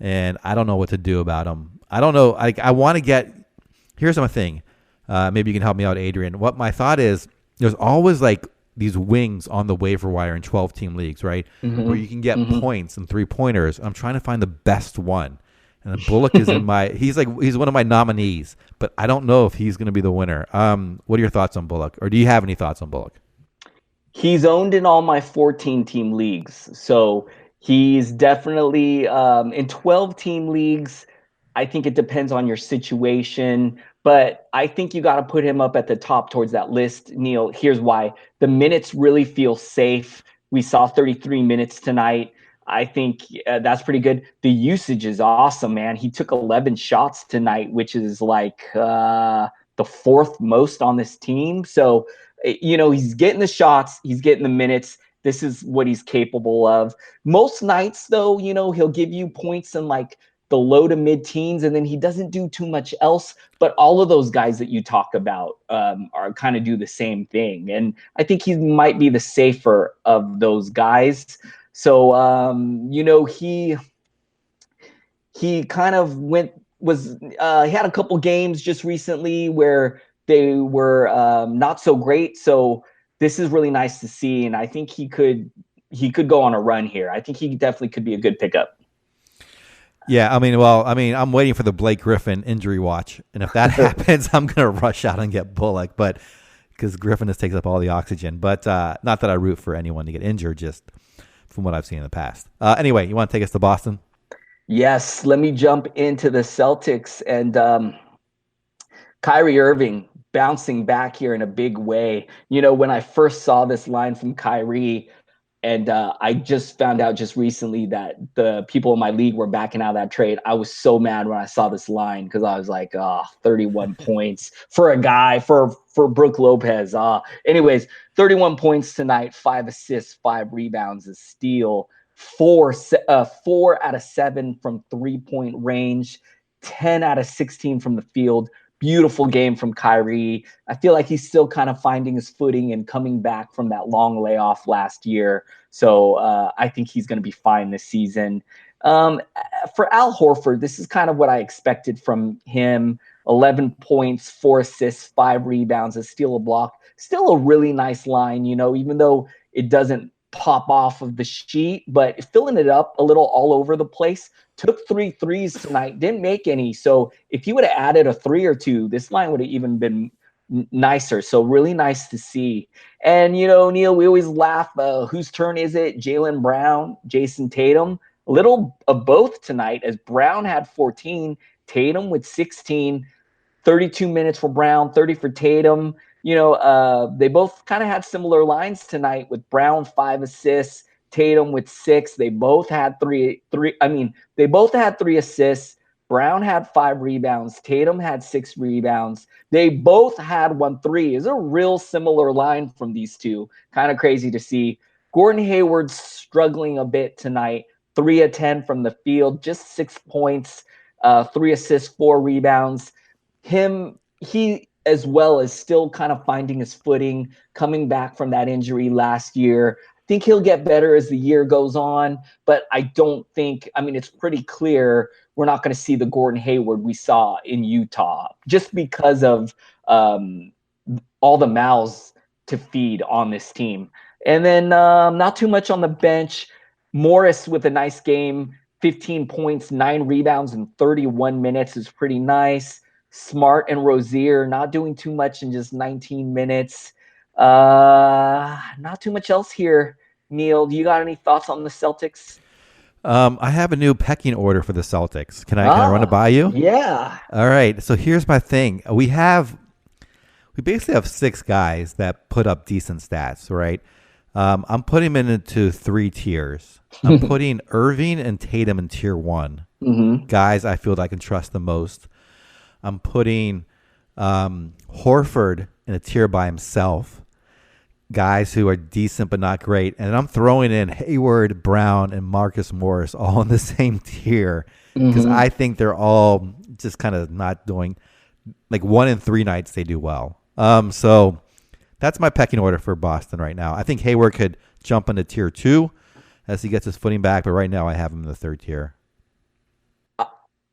and I don't know what to do about him. I don't know. I want to get – here's my thing. Maybe you can help me out, Adrian. What my thought is, there's always like these wings on the waiver wire in 12-team leagues, right? Mm-hmm. Where you can get points and 3-pointers. I'm trying to find the best one. And Bullock is he's one of my nominees, but I don't know if he's going to be the winner. What are your thoughts on Bullock? Or do you have any thoughts on Bullock? He's owned in all my 14-team leagues. So he's definitely in 12-team leagues. I think it depends on your situation, but I think you got to put him up at the top towards that list. Neil, here's why. The minutes really feel safe. We saw 33 minutes tonight. I think that's pretty good. The usage is awesome, man. He took 11 shots tonight, which is like the 4th most on this team. So, he's getting the shots. He's getting the minutes. This is what he's capable of. Most nights, though, he'll give you points in like the low to mid-teens, and then he doesn't do too much else. But all of those guys that you talk about are kind of do the same thing. And I think he might be the safer of those guys. So, he kind of he had a couple games just recently where they were not so great. So this is really nice to see. And I think he could go on a run here. I think he definitely could be a good pickup. Yeah, I'm waiting for the Blake Griffin injury watch. And if that happens, I'm going to rush out and get Bullock. But because Griffin just takes up all the oxygen. But not that I root for anyone to get injured, just from what I've seen in the past. Anyway, you want to take us to Boston? Yes, let me jump into the Celtics and Kyrie Irving bouncing back here in a big way. When I first saw this line from Kyrie, and I just found out just recently that the people in my league were backing out of that trade. I was so mad when I saw this line because I was like, 31 points for a guy, for Brook Lopez. Anyways, 31 points tonight, 5 assists, 5 rebounds, a steal, 4 out of 7 from 3-point range, 10 out of 16 from the field. Beautiful game from Kyrie. I feel like he's still kind of finding his footing and coming back from that long layoff last year. So I think he's going to be fine this season. For Al Horford, this is kind of what I expected from him. 11 points, 4 assists, 5 rebounds, a steal, a block. Still a really nice line, even though it doesn't pop off of the sheet, but filling it up a little all over the place. Took 3 threes tonight, didn't make any. So if he would have added a 3 or 2, this line would have even been nicer. So really nice to see. And, Neil, we always laugh. Whose turn is it? Jaylen Brown, Jason Tatum? A little of both tonight, as Brown had 14, Tatum with 16, 32 minutes for Brown, 30 for Tatum. They both kind of had similar lines tonight, with Brown 5 assists, Tatum with 6. They both had three. They both had 3 assists. Brown had 5 rebounds. Tatum had 6 rebounds. They both had 1 3. It's a real similar line from these two. Kind of crazy to see. Gordon Hayward's struggling a bit tonight. 3 of 10 from the field, just 6 points, 3 assists, 4 rebounds. He as well is still kind of finding his footing, coming back from that injury last year. Think he'll get better as the year goes on, but I don't think, it's pretty clear we're not going to see the Gordon Hayward we saw in Utah, just because of all the mouths to feed on this team. And then not too much on the bench. Morris with a nice game, 15 points, 9 rebounds in 31 minutes is pretty nice. Smart and Rozier not doing too much in just 19 minutes. Not too much else here. Neil, do you got any thoughts on the Celtics? I have a new pecking order for the Celtics. Can I run it by you? Yeah. All right. So here's my thing. We basically have 6 guys that put up decent stats, right? I'm putting them into 3 tiers. I'm putting Irving and Tatum in tier 1. Mm-hmm. Guys I feel that I can trust the most. I'm putting Horford in a tier by himself. Guys who are decent but not great. And I'm throwing in Hayward, Brown, and Marcus Morris all in the same tier, because I think they're all just kind of not doing, like 1 in 3 nights they do well. So that's my pecking order for Boston right now. I think Hayward could jump into tier 2 as he gets his footing back, but right now I have him in the 3rd tier.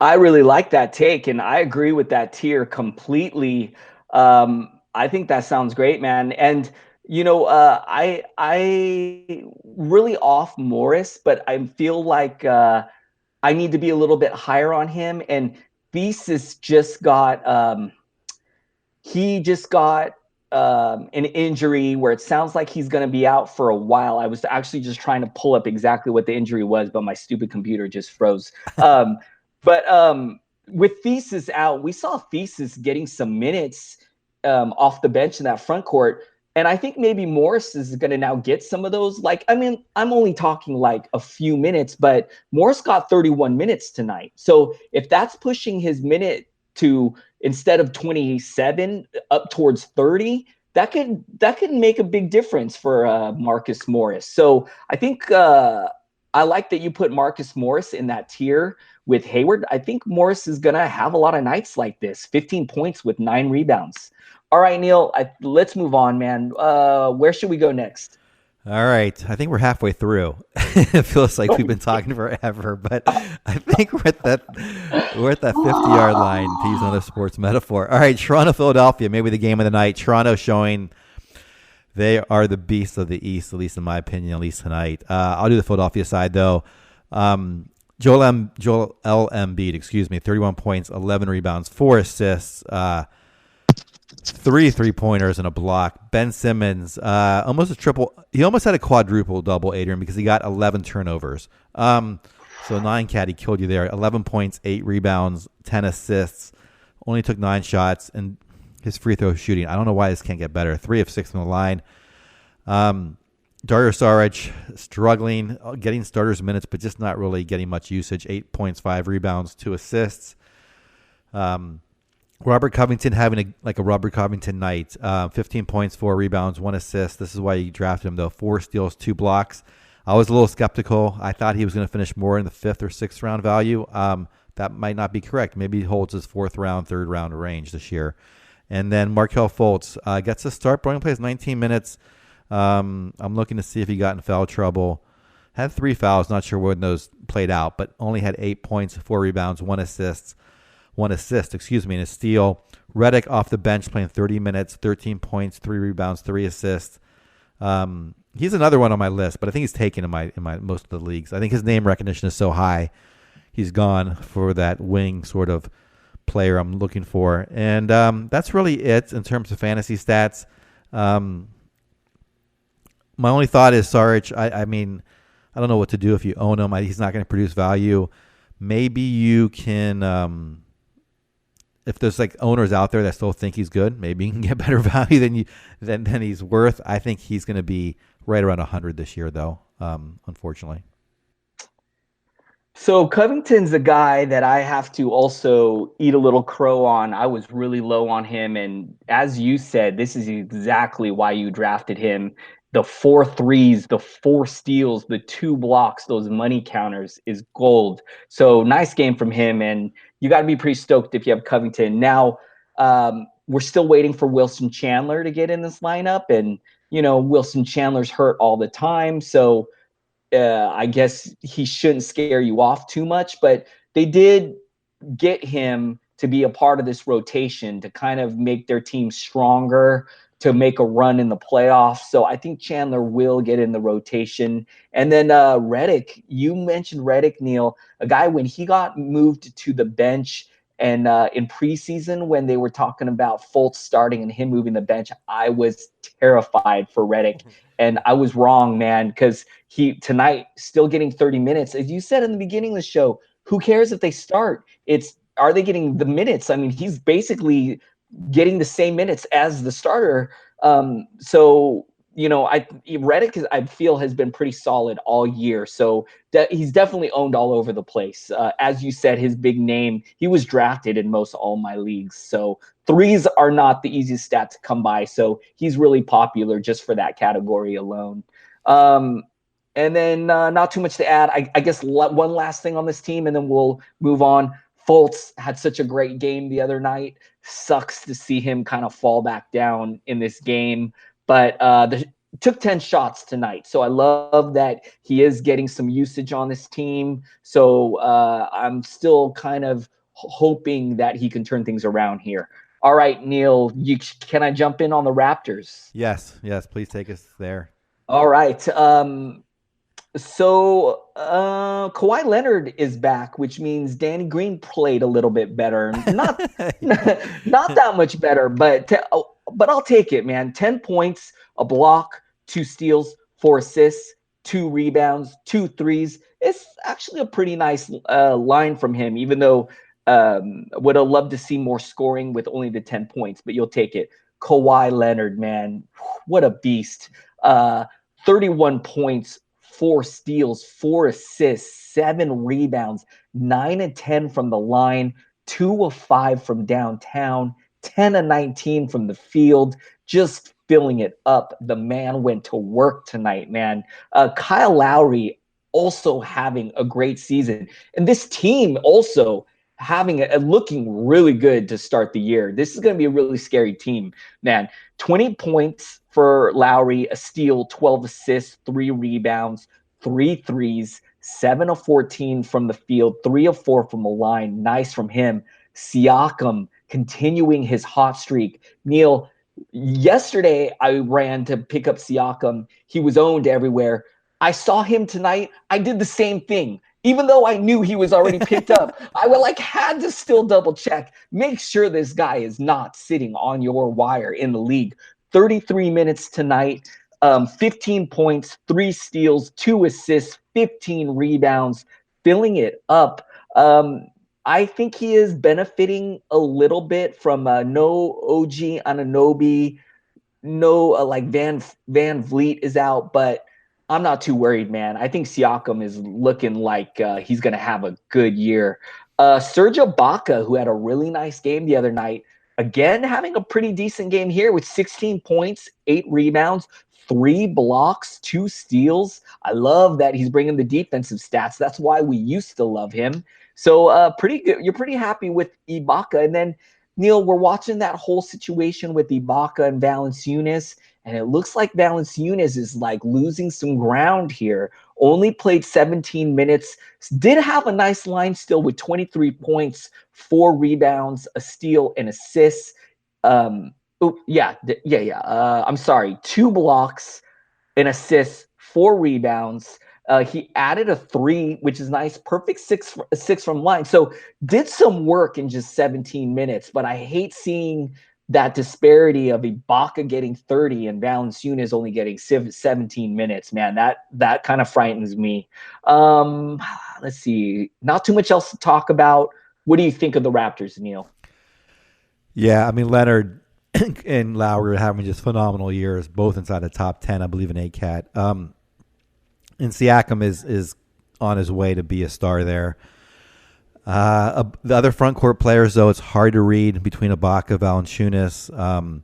I really like that take, and I agree with that tier completely. I think that sounds great, man. And I really off Morris, but I feel like I need to be a little bit higher on him. And Thesis just got an injury where it sounds like he's going to be out for a while. I was actually just trying to pull up exactly what the injury was, but my stupid computer just froze. But with Thesis out, we saw Thesis getting some minutes off the bench in that front court. And I think maybe Morris is going to now get some of those. I'm only talking like a few minutes, but Morris got 31 minutes tonight. So if that's pushing his minute to, instead of 27 up towards 30, that could make a big difference for Marcus Morris. So I think I like that you put Marcus Morris in that tier with Hayward. I think Morris is going to have a lot of nights like this, 15 points with 9 rebounds. All right, Neil, let's move on, man. Where should we go next? All right. I think we're halfway through. It feels like we've been talking forever, but I think we're at that 50-yard line, to use another sports metaphor. All right, Toronto, Philadelphia, maybe the game of the night. Toronto showing they are the beasts of the East, at least in my opinion, at least tonight. I'll do the Philadelphia side, though. Joel Embiid, 31 points, 11 rebounds, 4 assists. Three 3-pointers and a block. Ben Simmons, almost a triple. He almost had a quadruple double, Adrian, because he got 11 turnovers. So 9 cat, he killed you there. 11 points, 8 rebounds, 10 assists. Only took 9 shots, and his free throw shooting, I don't know why this can't get better. 3 of 6 from the line. Dario Saric struggling, getting starters minutes, but just not really getting much usage. 8 points, 5 rebounds, 2 assists. Robert Covington having a Robert Covington night. 15 points, 4 rebounds, 1 assist. This is why you drafted him, though. 4 steals, 2 blocks. I was a little skeptical. I thought he was going to finish more in the 5th or 6th round value. That might not be correct. Maybe he holds his 4th round, 3rd round range this year. And then Markelle Fultz gets a start. Only plays 19 minutes. I'm looking to see if he got in foul trouble. Had 3 fouls. Not sure when those played out, but only had 8 points, 4 rebounds, 1 assist, and a steal. Redick off the bench playing 30 minutes, 13 points, 3 rebounds, 3 assists. He's another one on my list, but I think he's taken in my most of the leagues. I think his name recognition is so high, he's gone for that wing sort of player I'm looking for. And that's really it in terms of fantasy stats. My only thought is Saric. I mean, I don't know what to do if you own him. He's not going to produce value. Maybe you can, if there's like owners out there that still think he's good, maybe you can get better value than he's worth. I think he's going to be right around 100 this year, though, unfortunately. So Covington's a guy that I have to also eat a little crow on. I was really low on him. And as you said, this is exactly why you drafted him. The 4 threes, the 4 steals, the 2 blocks, those money counters is gold. So nice game from him. And you got to be pretty stoked if you have Covington. Now, we're still waiting for Wilson Chandler to get in this lineup. And, Wilson Chandler's hurt all the time. So I guess he shouldn't scare you off too much. But they did get him to be a part of this rotation to kind of make their team stronger, to make a run in the playoffs. So I think Chandler will get in the rotation. And then Redick, you mentioned Redick, Neil, a guy when he got moved to the bench and in preseason when they were talking about Fultz starting and him moving the bench, I was terrified for Redick. And I was wrong, man, because he tonight still getting 30 minutes. As you said in the beginning of the show, who cares if they start? Are they getting the minutes? I mean, he's basically getting the same minutes as the starter. Redick, I feel, has been pretty solid all year. So he's definitely owned all over the place. As you said, his big name, he was drafted in most all my leagues. So threes are not the easiest stat to come by. So he's really popular just for that category alone. And then not too much to add. I guess one last thing on this team, and then we'll move on. Fultz had such a great game the other night. Sucks to see him kind of fall back down in this game, but took 10 shots tonight. So I love that he is getting some usage on this team. So I'm still kind of hoping that he can turn things around here. All right, Neil, can I jump in on the Raptors? Yes, please take us there. All right. So Kawhi Leonard is back, which means Danny Green played a little bit better. Not that much better, but I'll take it, man. 10 points, a block, 2 steals, 4 assists, 2 rebounds, 2 threes. It's actually a pretty nice line from him, even though would have loved to see more scoring with only the 10 points, but you'll take it. Kawhi Leonard, man, what a beast. 31 points, 4 steals, 4 assists, 7 rebounds, 9 and 10 from the line, 2 of 5 from downtown, 10 of 19 from the field, just filling it up. The man went to work tonight, man. Kyle Lowry also having a great season. And this team also looking really good to start the year. This is going to be a really scary team, man. 20 points for Lowry, a steal, 12 assists, 3 rebounds, 3 threes, 7 of 14 from the field, 3 of 4 from the line. Nice from him. Siakam continuing his hot streak. Neil, yesterday I ran to pick up Siakam. He was owned everywhere. I saw him tonight. I did the same thing. Even though I knew he was already picked up, I would had to still double check. Make sure this guy is not sitting on your wire in the league. 33 minutes tonight, 15 points, 3 steals, 2 assists, 15 rebounds, filling it up. I think he is benefiting a little bit from no OG Anunoby, no Van Vliet is out, but I'm not too worried, man. I think Siakam is looking like he's going to have a good year. Serge Ibaka, who had a really nice game the other night, again having a pretty decent game here with 16 points, 8 rebounds, 3 blocks, 2 steals. I love that he's bringing the defensive stats. That's why we used to love him. So pretty good. You're pretty happy with Ibaka. And then, Neil, we're watching that whole situation with Ibaka and Valanciunas, and it looks like Valanciunas is losing some ground here. Only played 17 minutes, did have a nice line still with 23 points, 4 rebounds, a steal, and assists. I'm sorry, 2 blocks, an assist, 4 rebounds. He added a 3, which is nice. Perfect 6 from line. So did some work in just 17 minutes, but I hate seeing that disparity of Ibaka getting 30 and Valanciunas only getting 17 minutes, man. That kind of frightens me. Let's see. Not too much else to talk about. What do you think of the Raptors, Neil? Yeah, I mean, Leonard and Lowry are having just phenomenal years, both inside the top 10, I believe, in ACAT. And Siakam is on his way to be a star there. The other front court players, though, it's hard to read between Ibaka, Valanciunas.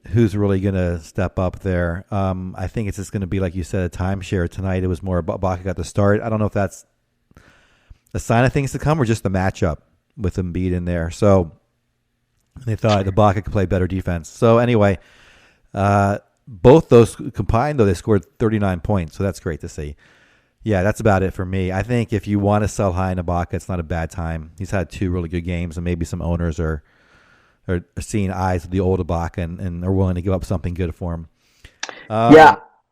Who's really going to step up there? I think it's just going to be, like you said, a timeshare tonight. It was more Ibaka got the start. I don't know if that's a sign of things to come or just the matchup with Embiid in there. So they thought Ibaka could play better defense. So anyway, both those combined, though, they scored 39 points, so that's great to see. Yeah, that's about it for me. I think if you want to sell high in Ibaka, it's not a bad time. He's had 2 really good games, and maybe some owners are seeing eyes of the old Ibaka and are willing to give up something good for him.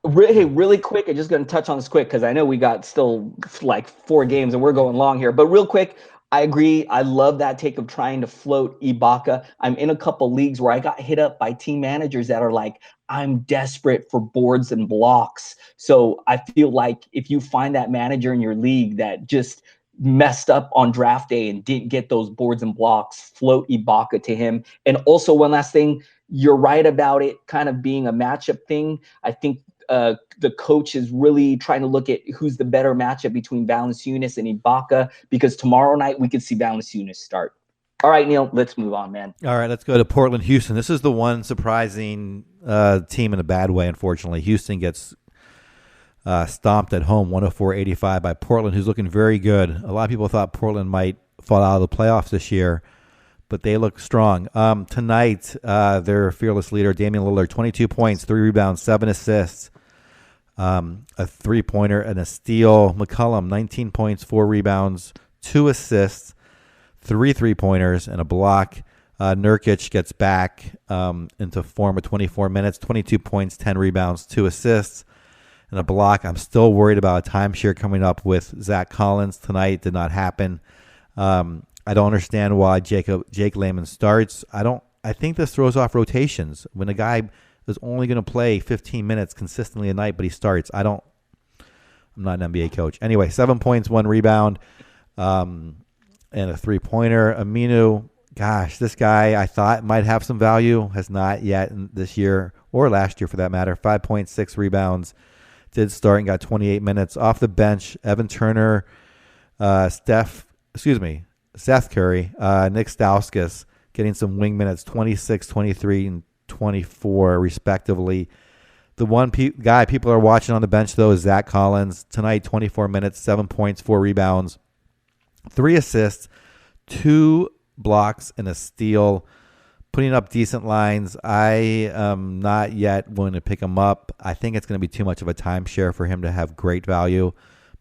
Really quick, I'm just going to touch on this quick because I know we got still 4 games and we're going long here. But real quick, I agree. I love that take of trying to float Ibaka. I'm in a couple leagues where I got hit up by team managers that are like, I'm desperate for boards and blocks. So I feel like if you find that manager in your league that just messed up on draft day and didn't get those boards and blocks, float Ibaka to him. And also one last thing, you're right about it kind of being a matchup thing. I think the coach is really trying to look at who's the better matchup between Valanciunas and Ibaka, because tomorrow night we could see Valanciunas start. All right, Neil, let's move on, man. All right, let's go to Portland, Houston. This is the one surprising team in a bad way, unfortunately. Houston gets stomped at home, 104-85 by Portland, who's looking very good. A lot of people thought Portland might fall out of the playoffs this year, but they look strong. Tonight, their fearless leader, Damian Lillard, 22 points, 3 rebounds, 7 assists, a three-pointer, and a steal. McCollum, 19 points, 4 rebounds, 2 assists, 3 3-pointers, and a block. Nurkic gets back into form with 24 minutes, 22 points, 10 rebounds, 2 assists, and a block. I'm still worried about a timeshare coming up with Zach Collins tonight. Did not happen. I don't understand why Jake Layman starts. I think this throws off rotations. When a guy is only going to play 15 minutes consistently a night, but he starts, I'm not an NBA coach. Anyway, 7 points, 1 rebound, and a 3-pointer. Aminu, gosh, this guy I thought might have some value, has not yet this year or last year for that matter. 5.6 rebounds, did start and got 28 minutes. Off the bench, Evan Turner, Seth Curry, Nick Stauskas getting some wing minutes, 26, 23, and 24 respectively. The one guy people are watching on the bench, though, is Zach Collins. Tonight, 24 minutes, 7 points, 4 rebounds, 3 assists, 2 blocks, and a steal, putting up decent lines. I am not yet willing to pick him up. I think it's going to be too much of a timeshare for him to have great value,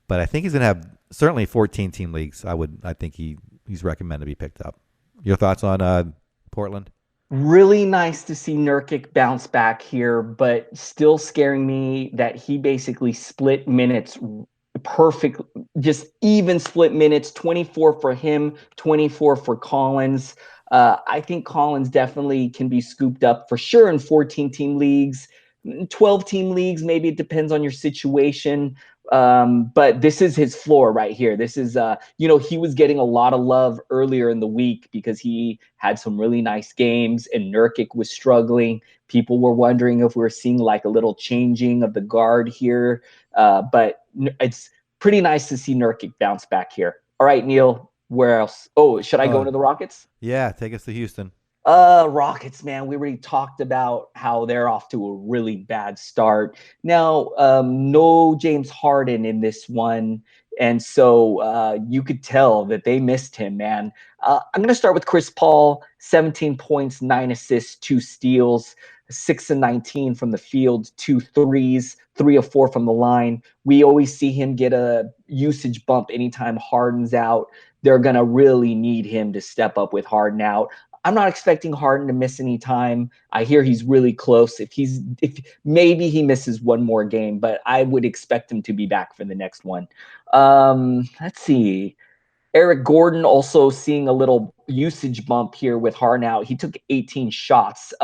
but I think he's going to have certainly 14-team leagues. I think he's recommended to be picked up. Your thoughts on Portland? Really nice to see Nurkic bounce back here, but still scaring me that he basically split minutes perfect, just even split minutes, 24 for him, 24 for Collins. I think Collins definitely can be scooped up for sure in 14-team leagues, 12-team leagues. Maybe it depends on your situation. But this is his floor right here. This is, he was getting a lot of love earlier in the week because he had some really nice games and Nurkic was struggling. People were wondering if we were seeing like a little changing of the guard here. But it's pretty nice to see Nurkic bounce back here. All right, Neil, where else? Oh, should I go into the Rockets? Yeah, take us to Houston. Rockets, man, we already talked about how they're off to a really bad start. Now, no James Harden in this one. And so you could tell that they missed him, man. I'm going to start with Chris Paul, 17 points, 9 assists, 2 steals, 6 and 19 from the field, 2 threes, 3 of 4 from the line. We always see him get a usage bump anytime Harden's out. They're going to really need him to step up with Harden out. I'm not expecting Harden to miss any time. I hear he's really close. If maybe he misses one more game, but I would expect him to be back for the next one. Let's see. Eric Gordon also seeing a little usage bump here with Harden out. He took 18 shots,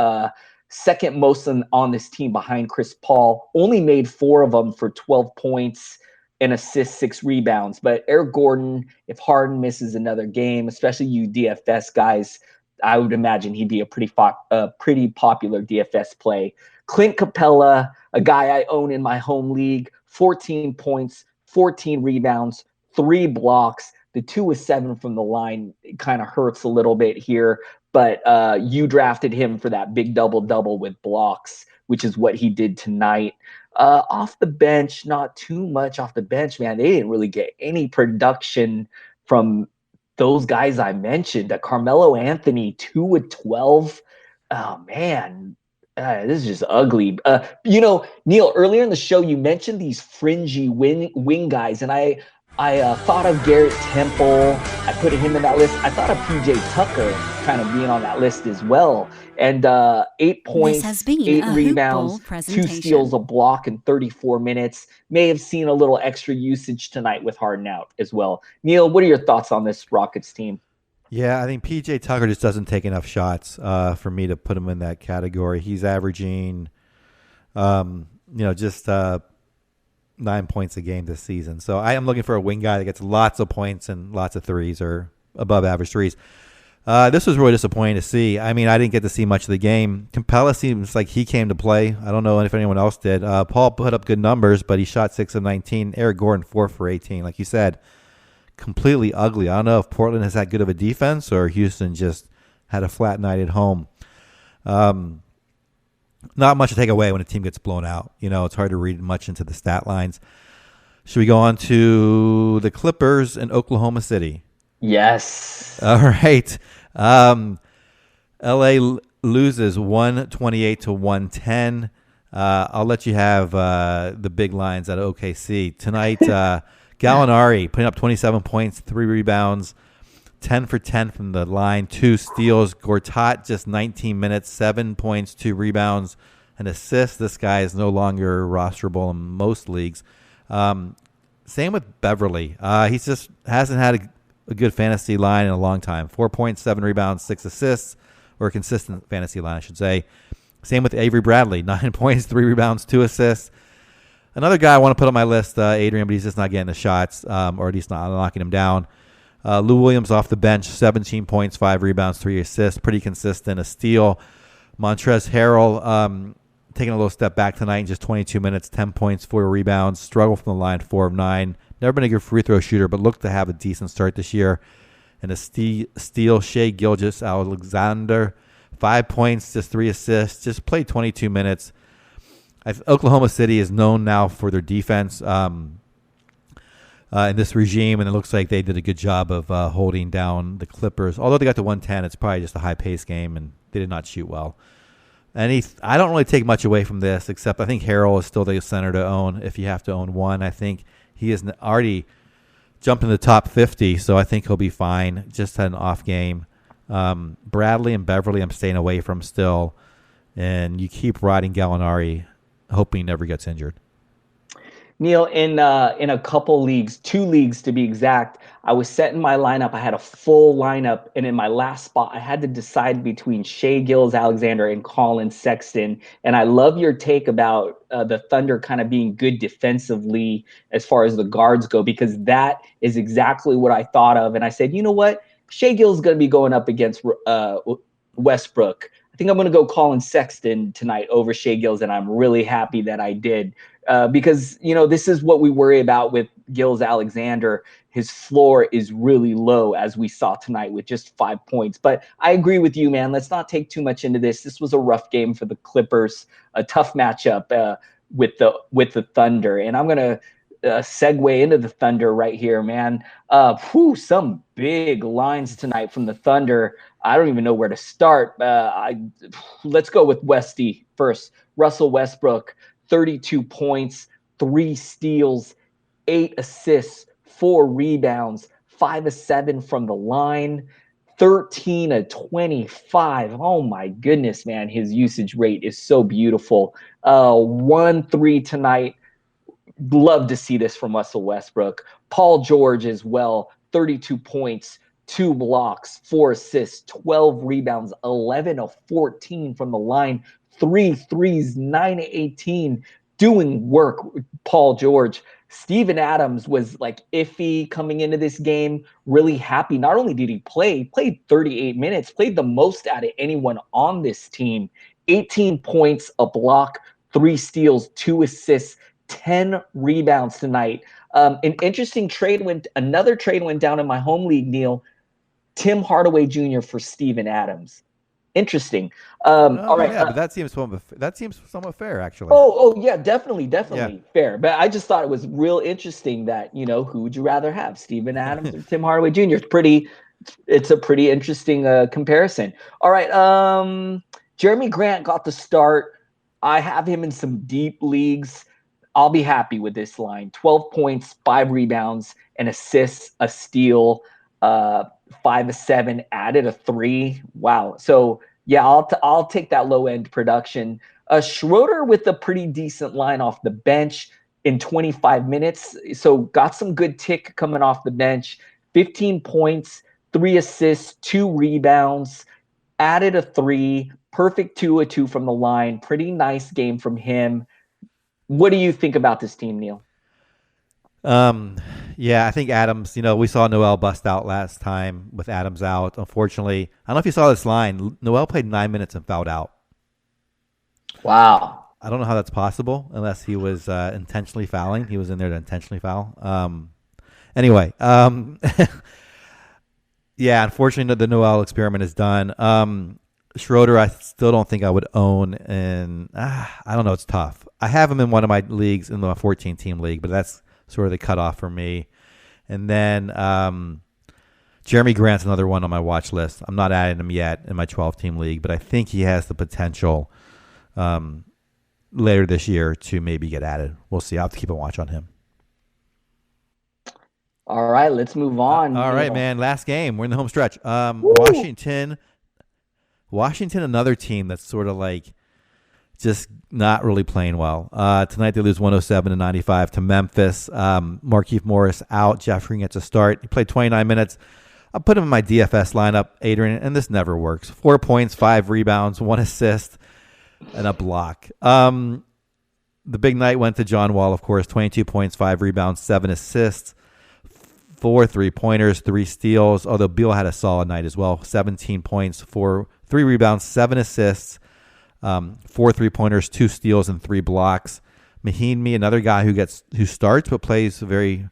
second most on this team behind Chris Paul. Only made 4 of them for 12 points. An assist, 6 rebounds. But Eric Gordon, if Harden misses another game, especially you DFS guys, I would imagine he'd be a pretty popular DFS play. Clint Capella, a guy I own in my home league, 14 points, 14 rebounds, 3 blocks. The 2 with 7 from the line, it kind of hurts a little bit here, but you drafted him for that big double-double with blocks, which is what he did tonight. Off the bench, not too much off the bench, man. They didn't really get any production from those guys I mentioned. Carmelo Anthony, 2 of 12. Oh, man. This is just ugly. Neil, earlier in the show, you mentioned these fringy wing guys, and I thought of Garrett Temple. I put him in that list. I thought of PJ Tucker kind of being on that list as well. And 8 points, 8 rebounds, 2 steals, a block in 34 minutes. May have seen a little extra usage tonight with Harden out as well. Neil, what are your thoughts on this Rockets team? Yeah, I think PJ Tucker just doesn't take enough shots for me to put him in that category. He's averaging, just 9 points a game this season. So I am looking for a wing guy that gets lots of points and lots of threes or above average threes. This was really disappointing to see. I mean, I didn't get to see much of the game. Capella seems like he came to play. I don't know if anyone else did. Paul put up good numbers, but he shot 6 of 19. Eric Gordon, 4 for 18. Like you said, completely ugly. I don't know if Portland has that good of a defense or Houston just had a flat night at home. Not much to take away when a team gets blown out. It's hard to read much into the stat lines. Should we go on to the Clippers in Oklahoma City? Yes. All right. LA loses 128 to 110. I'll let you have the big lines out of OKC. Tonight, Gallinari putting up 27 points, 3 rebounds, 10 for 10 from the line, 2 steals. Gortat just 19 minutes, 7 points, 2 rebounds, an assist. This guy is no longer rosterable in most leagues. Same with Beverly. He just hasn't had a good fantasy line in a long time. 4 points, 7 rebounds, 6 assists, or a consistent fantasy line, I should say. Same with Avery Bradley, 9 points, 3 rebounds, 2 assists. Another guy I want to put on my list, Adrian, but he's just not getting the shots, or at least not knocking him down. Lou Williams off the bench, 17 points, 5 rebounds, 3 assists, pretty consistent. A steal. Montrezl Harrell taking a little step back tonight in just 22 minutes, 10 points, 4 rebounds, struggle from the line, 4 of 9. Never been a good free throw shooter, but looked to have a decent start this year. And a steal, Shea Gilgeous-Alexander, 5 points, just 3 assists, just played 22 minutes. Oklahoma City is known now for their defense in this regime, and it looks like they did a good job of holding down the Clippers. Although they got to 110, it's probably just a high-paced game, and they did not shoot well. And I don't really take much away from this, except I think Harrell is still the center to own if you have to own one. I think he has already jumped in the top 50, so I think he'll be fine. Just had an off game. Bradley and Beverly I'm staying away from still, and you keep riding Gallinari, hoping he never gets injured. Neil, in a couple leagues, 2 leagues to be exact, I was setting my lineup. I had a full lineup, and in my last spot, I had to decide between Shea Gilgeous-Alexander and Colin Sexton. And I love your take about the Thunder kind of being good defensively as far as the guards go, because that is exactly what I thought of. And I said, you know what, Shea Gil's going to be going up against Westbrook. I think I'm going to go Colin Sexton tonight over Shea Gills, and I'm really happy that I did. Because, this is what we worry about with Gilgeous-Alexander. His floor is really low, as we saw tonight with just 5 points. But I agree with you, man. Let's not take too much into this. This was a rough game for the Clippers, a tough matchup with the Thunder. And I'm going to segue into the Thunder right here, man. Some big lines tonight from the Thunder. I don't even know where to start. Let's go with Westy first. Russell Westbrook, 32 points, 3 steals, 8 assists, 4 rebounds, 5 of 7 from the line, 13 of 25. Oh my goodness, man. His usage rate is so beautiful. 1-3 tonight. Love to see this from Russell Westbrook. Paul George as well, 32 points, 2 blocks, 4 assists, 12 rebounds, 11 of 14 from the line, 3 threes, 9 of 18, doing work. Paul George. Steven Adams was like iffy coming into this game, really happy. Not only did he played 38 minutes, played the most out of anyone on this team. 18 points, a block, 3 steals, 2 assists, 10 rebounds tonight. An interesting another trade went down in my home league, Neil. Tim Hardaway Jr. for Steven Adams. Interesting. All right. Yeah, but that seems somewhat fair, actually. Oh, yeah, definitely fair. But I just thought it was real interesting that, who would you rather have, Steven Adams or Tim Hardaway Jr.? It's a pretty interesting comparison. All right. Jeremy Grant got the start. I have him in some deep leagues. I'll be happy with this line. 12 points, 5 rebounds, an assist, a steal, 5 of 7, added a 3. Wow. So, yeah, I'll take that low-end production. Schroeder with a pretty decent line off the bench in 25 minutes. So got some good tick coming off the bench. 15 points, 3 assists, 2 rebounds, added a 3, perfect 2 of 2 from the line. Pretty nice game from him. What do you think about this team, Neil? Yeah, I think Adams, we saw Noel bust out last time with Adams out. Unfortunately, I don't know if you saw this line. Noel played 9 minutes and fouled out. Wow. I don't know how that's possible unless he was intentionally fouling. He was in there to intentionally foul. Anyway, yeah, unfortunately, the Noel experiment is done. Schroeder, I still don't think I would own, and I don't know. It's tough. I have him in one of my leagues, in my 14-team league, but that's sort of the cutoff for me. And then Jeremy Grant's another one on my watch list. I'm not adding him yet in my 12-team league, but I think he has the potential later this year to maybe get added. We'll see. I'll have to keep a watch on him. All right, let's move on. All right, man. Last game. We're in the home stretch. Washington, another team that's sort of like just not really playing well. Tonight they lose 107-95 to Memphis. Markieff Morris out. Jeff Green gets a start. He played 29 minutes. I put him in my DFS lineup, Adrian, and this never works. 4 points, 5 rebounds, 1 assist, and a block. The big night went to John Wall, of course. 22 points, 5 rebounds, 7 assists, 4 3-pointers, 3 steals, although Beal had a solid night as well. 17 points, 3 rebounds, 7 assists, 4 3-pointers, 2 steals, and 3 blocks. Mahinmi, another guy who starts but plays very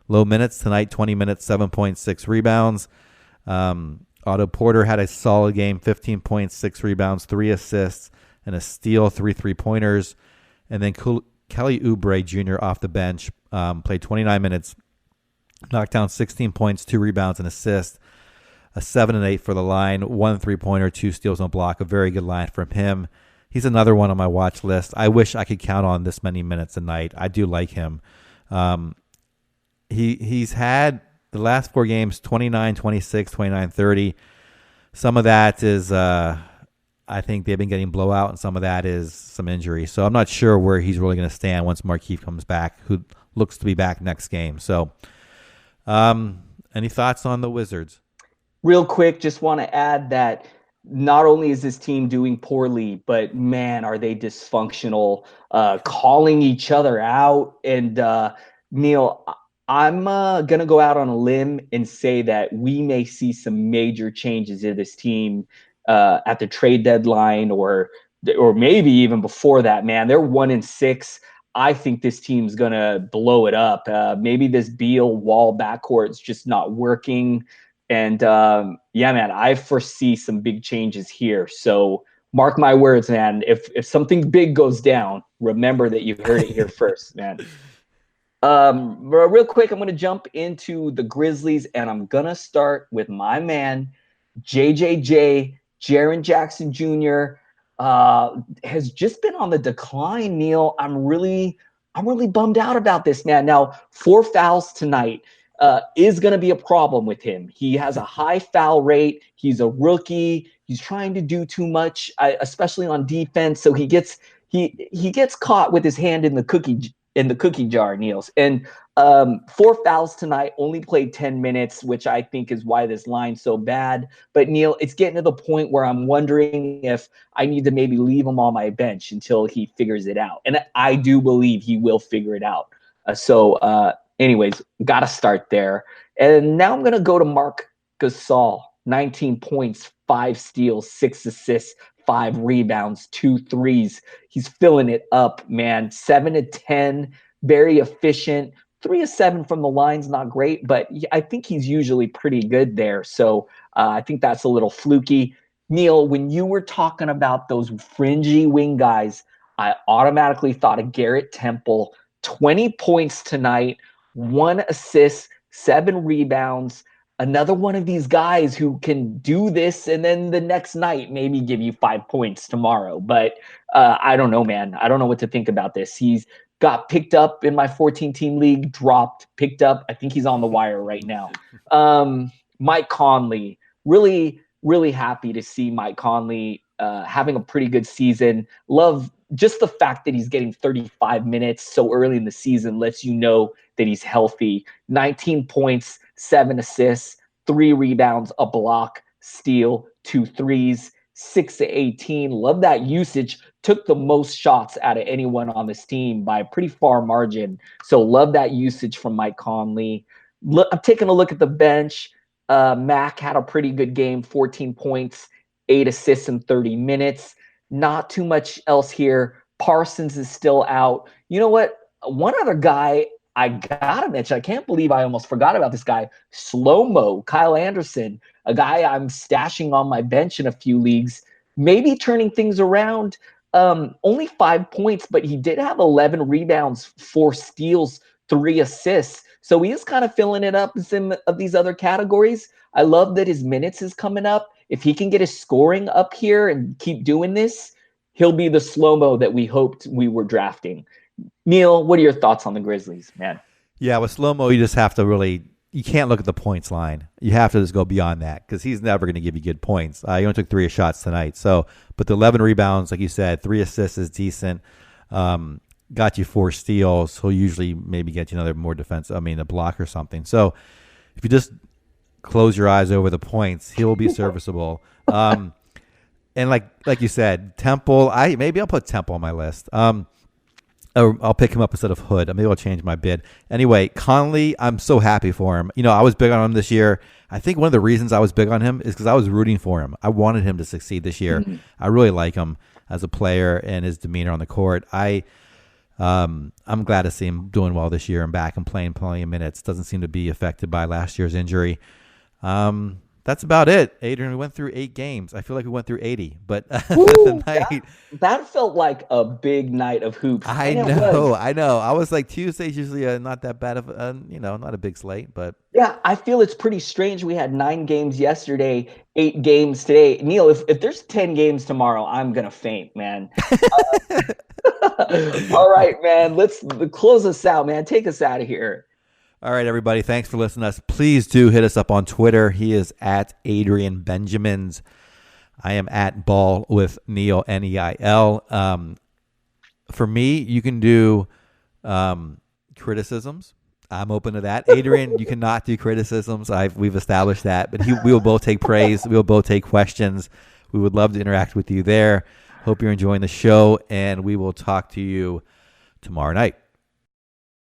low minutes tonight, 20 minutes, 7.6 rebounds. Otto Porter had a solid game, 15 points, 6 rebounds, 3 assists, and a steal, 3 3-pointers. And then Kelly Oubre Jr. off the bench, played 29 minutes, knocked down 16 points, 2 rebounds, and assist. A 7 and 8 for the line, 1 3-pointer, 2 steals and a block. A very good line from him. He's another one on my watch list. I wish I could count on this many minutes a night. I do like him. He's had the last 4 games, 29, 26, 29, 30. Some of that is, I I think they've been getting blowout, and some of that is some injury. So I'm not sure where he's really going to stand once Markieff comes back, who looks to be back next game. So any thoughts on the Wizards? Real quick, just want to add that not only is this team doing poorly, but man, are they dysfunctional, calling each other out. And Neil, I'm going to go out on a limb and say that we may see some major changes in this team at the trade deadline or maybe even before that, man. They're 1-6. I think this team's going to blow it up. Maybe this Beal Wall backcourt's just not working. And yeah, man, I foresee some big changes here. So mark my words, man. If something big goes down, remember that you heard it here first, man. Real quick, I'm going to jump into the Grizzlies, and I'm going to start with my man, JJJ, Jaren Jackson Jr., has just been on the decline, Neil. I'm really bummed out about this, man. Now, 4 fouls tonight. Is going to be a problem with him. He has a high foul rate. He's a rookie. He's trying to do too much, especially on defense. So he gets caught with his hand in the cookie jar, Niels. And 4 fouls tonight. Only played 10 minutes, which I think is why this line's so bad. But Neil, it's getting to the point where I'm wondering if I need to maybe leave him on my bench until he figures it out. And I do believe he will figure it out. Anyways, got to start there. And now I'm going to go to Marc Gasol. 19 points, 5 steals, 6 assists, 5 rebounds, 2 threes. He's filling it up, man. 7 of 10, very efficient. 3 of 7 from the line's not great, but I think he's usually pretty good there. So I think that's a little fluky. Neil, when you were talking about those fringy wing guys, I automatically thought of Garrett Temple. 20 points tonight. 1 assist, 7 rebounds, another one of these guys who can do this and then the next night maybe give you 5 points tomorrow. But I don't know, man. I don't know what to think about this. He's got picked up in my 14-team league, dropped, picked up. I think he's on the wire right now. Mike Conley, really, really happy to see Mike Conley having a pretty good season. Love just the fact that he's getting 35 minutes so early in the season lets you know that he's healthy. 19 points, 7 assists, 3 rebounds, a block, steal, 2 threes, 6 to 18. Love that usage. Took the most shots out of anyone on this team by a pretty far margin. So love that usage from Mike Conley. I'm taking a look at the bench. Mac had a pretty good game, 14 points, 8 assists in 30 minutes. Not too much else here. Parsons is still out. You know what? One other guy I got to mention, I can't believe I almost forgot about this guy, Slow-Mo, Kyle Anderson, a guy I'm stashing on my bench in a few leagues, maybe turning things around. Only 5 points, but he did have 11 rebounds, 4 steals, 3 assists. So he is kind of filling it up in some of these other categories. I love that his minutes is coming up. If he can get his scoring up here and keep doing this, he'll be the slow-mo that we hoped we were drafting. Neil, what are your thoughts on the Grizzlies, man? Yeah, with slow-mo, you just have to you can't look at the points line. You have to just go beyond that because he's never going to give you good points. He only took 3 shots tonight. But the 11 rebounds, like you said, 3 assists is decent. Got you 4 steals. He'll usually maybe get you another more a block or something. So if you just close your eyes over the points, he will be serviceable. And like you said, Temple, maybe I'll put Temple on my list. I'll pick him up instead of Hood. Maybe I'll change my bid. Anyway, Conley, I'm so happy for him. I was big on him this year. I think one of the reasons I was big on him is because I was rooting for him. I wanted him to succeed this year. Mm-hmm. I really like him as a player and his demeanor on the court. I'm glad to see him doing well this year and back and playing plenty of minutes. Doesn't seem to be affected by last year's injury. That's about it, Adrian. We went through 8 games. I feel like we went through 80, but that felt like a big night of hoops. I know. I was like, Tuesday's usually not that bad of not a big slate, but yeah, I feel it's pretty strange. We had 9 games yesterday, 8 games today. Neil, if there's 10 games tomorrow, I'm gonna faint, man. All right, man. Let's close us out, man. Take us out of here. All right, everybody. Thanks for listening to us. Please do hit us up on Twitter. He is at Adrian Benjamins. I am at Ball with Neil, Neil. For me, you can do criticisms. I'm open to that. Adrian, you cannot do criticisms. We've established that. But we will both take praise. We will both take questions. We would love to interact with you there. Hope you're enjoying the show, and we will talk to you tomorrow night.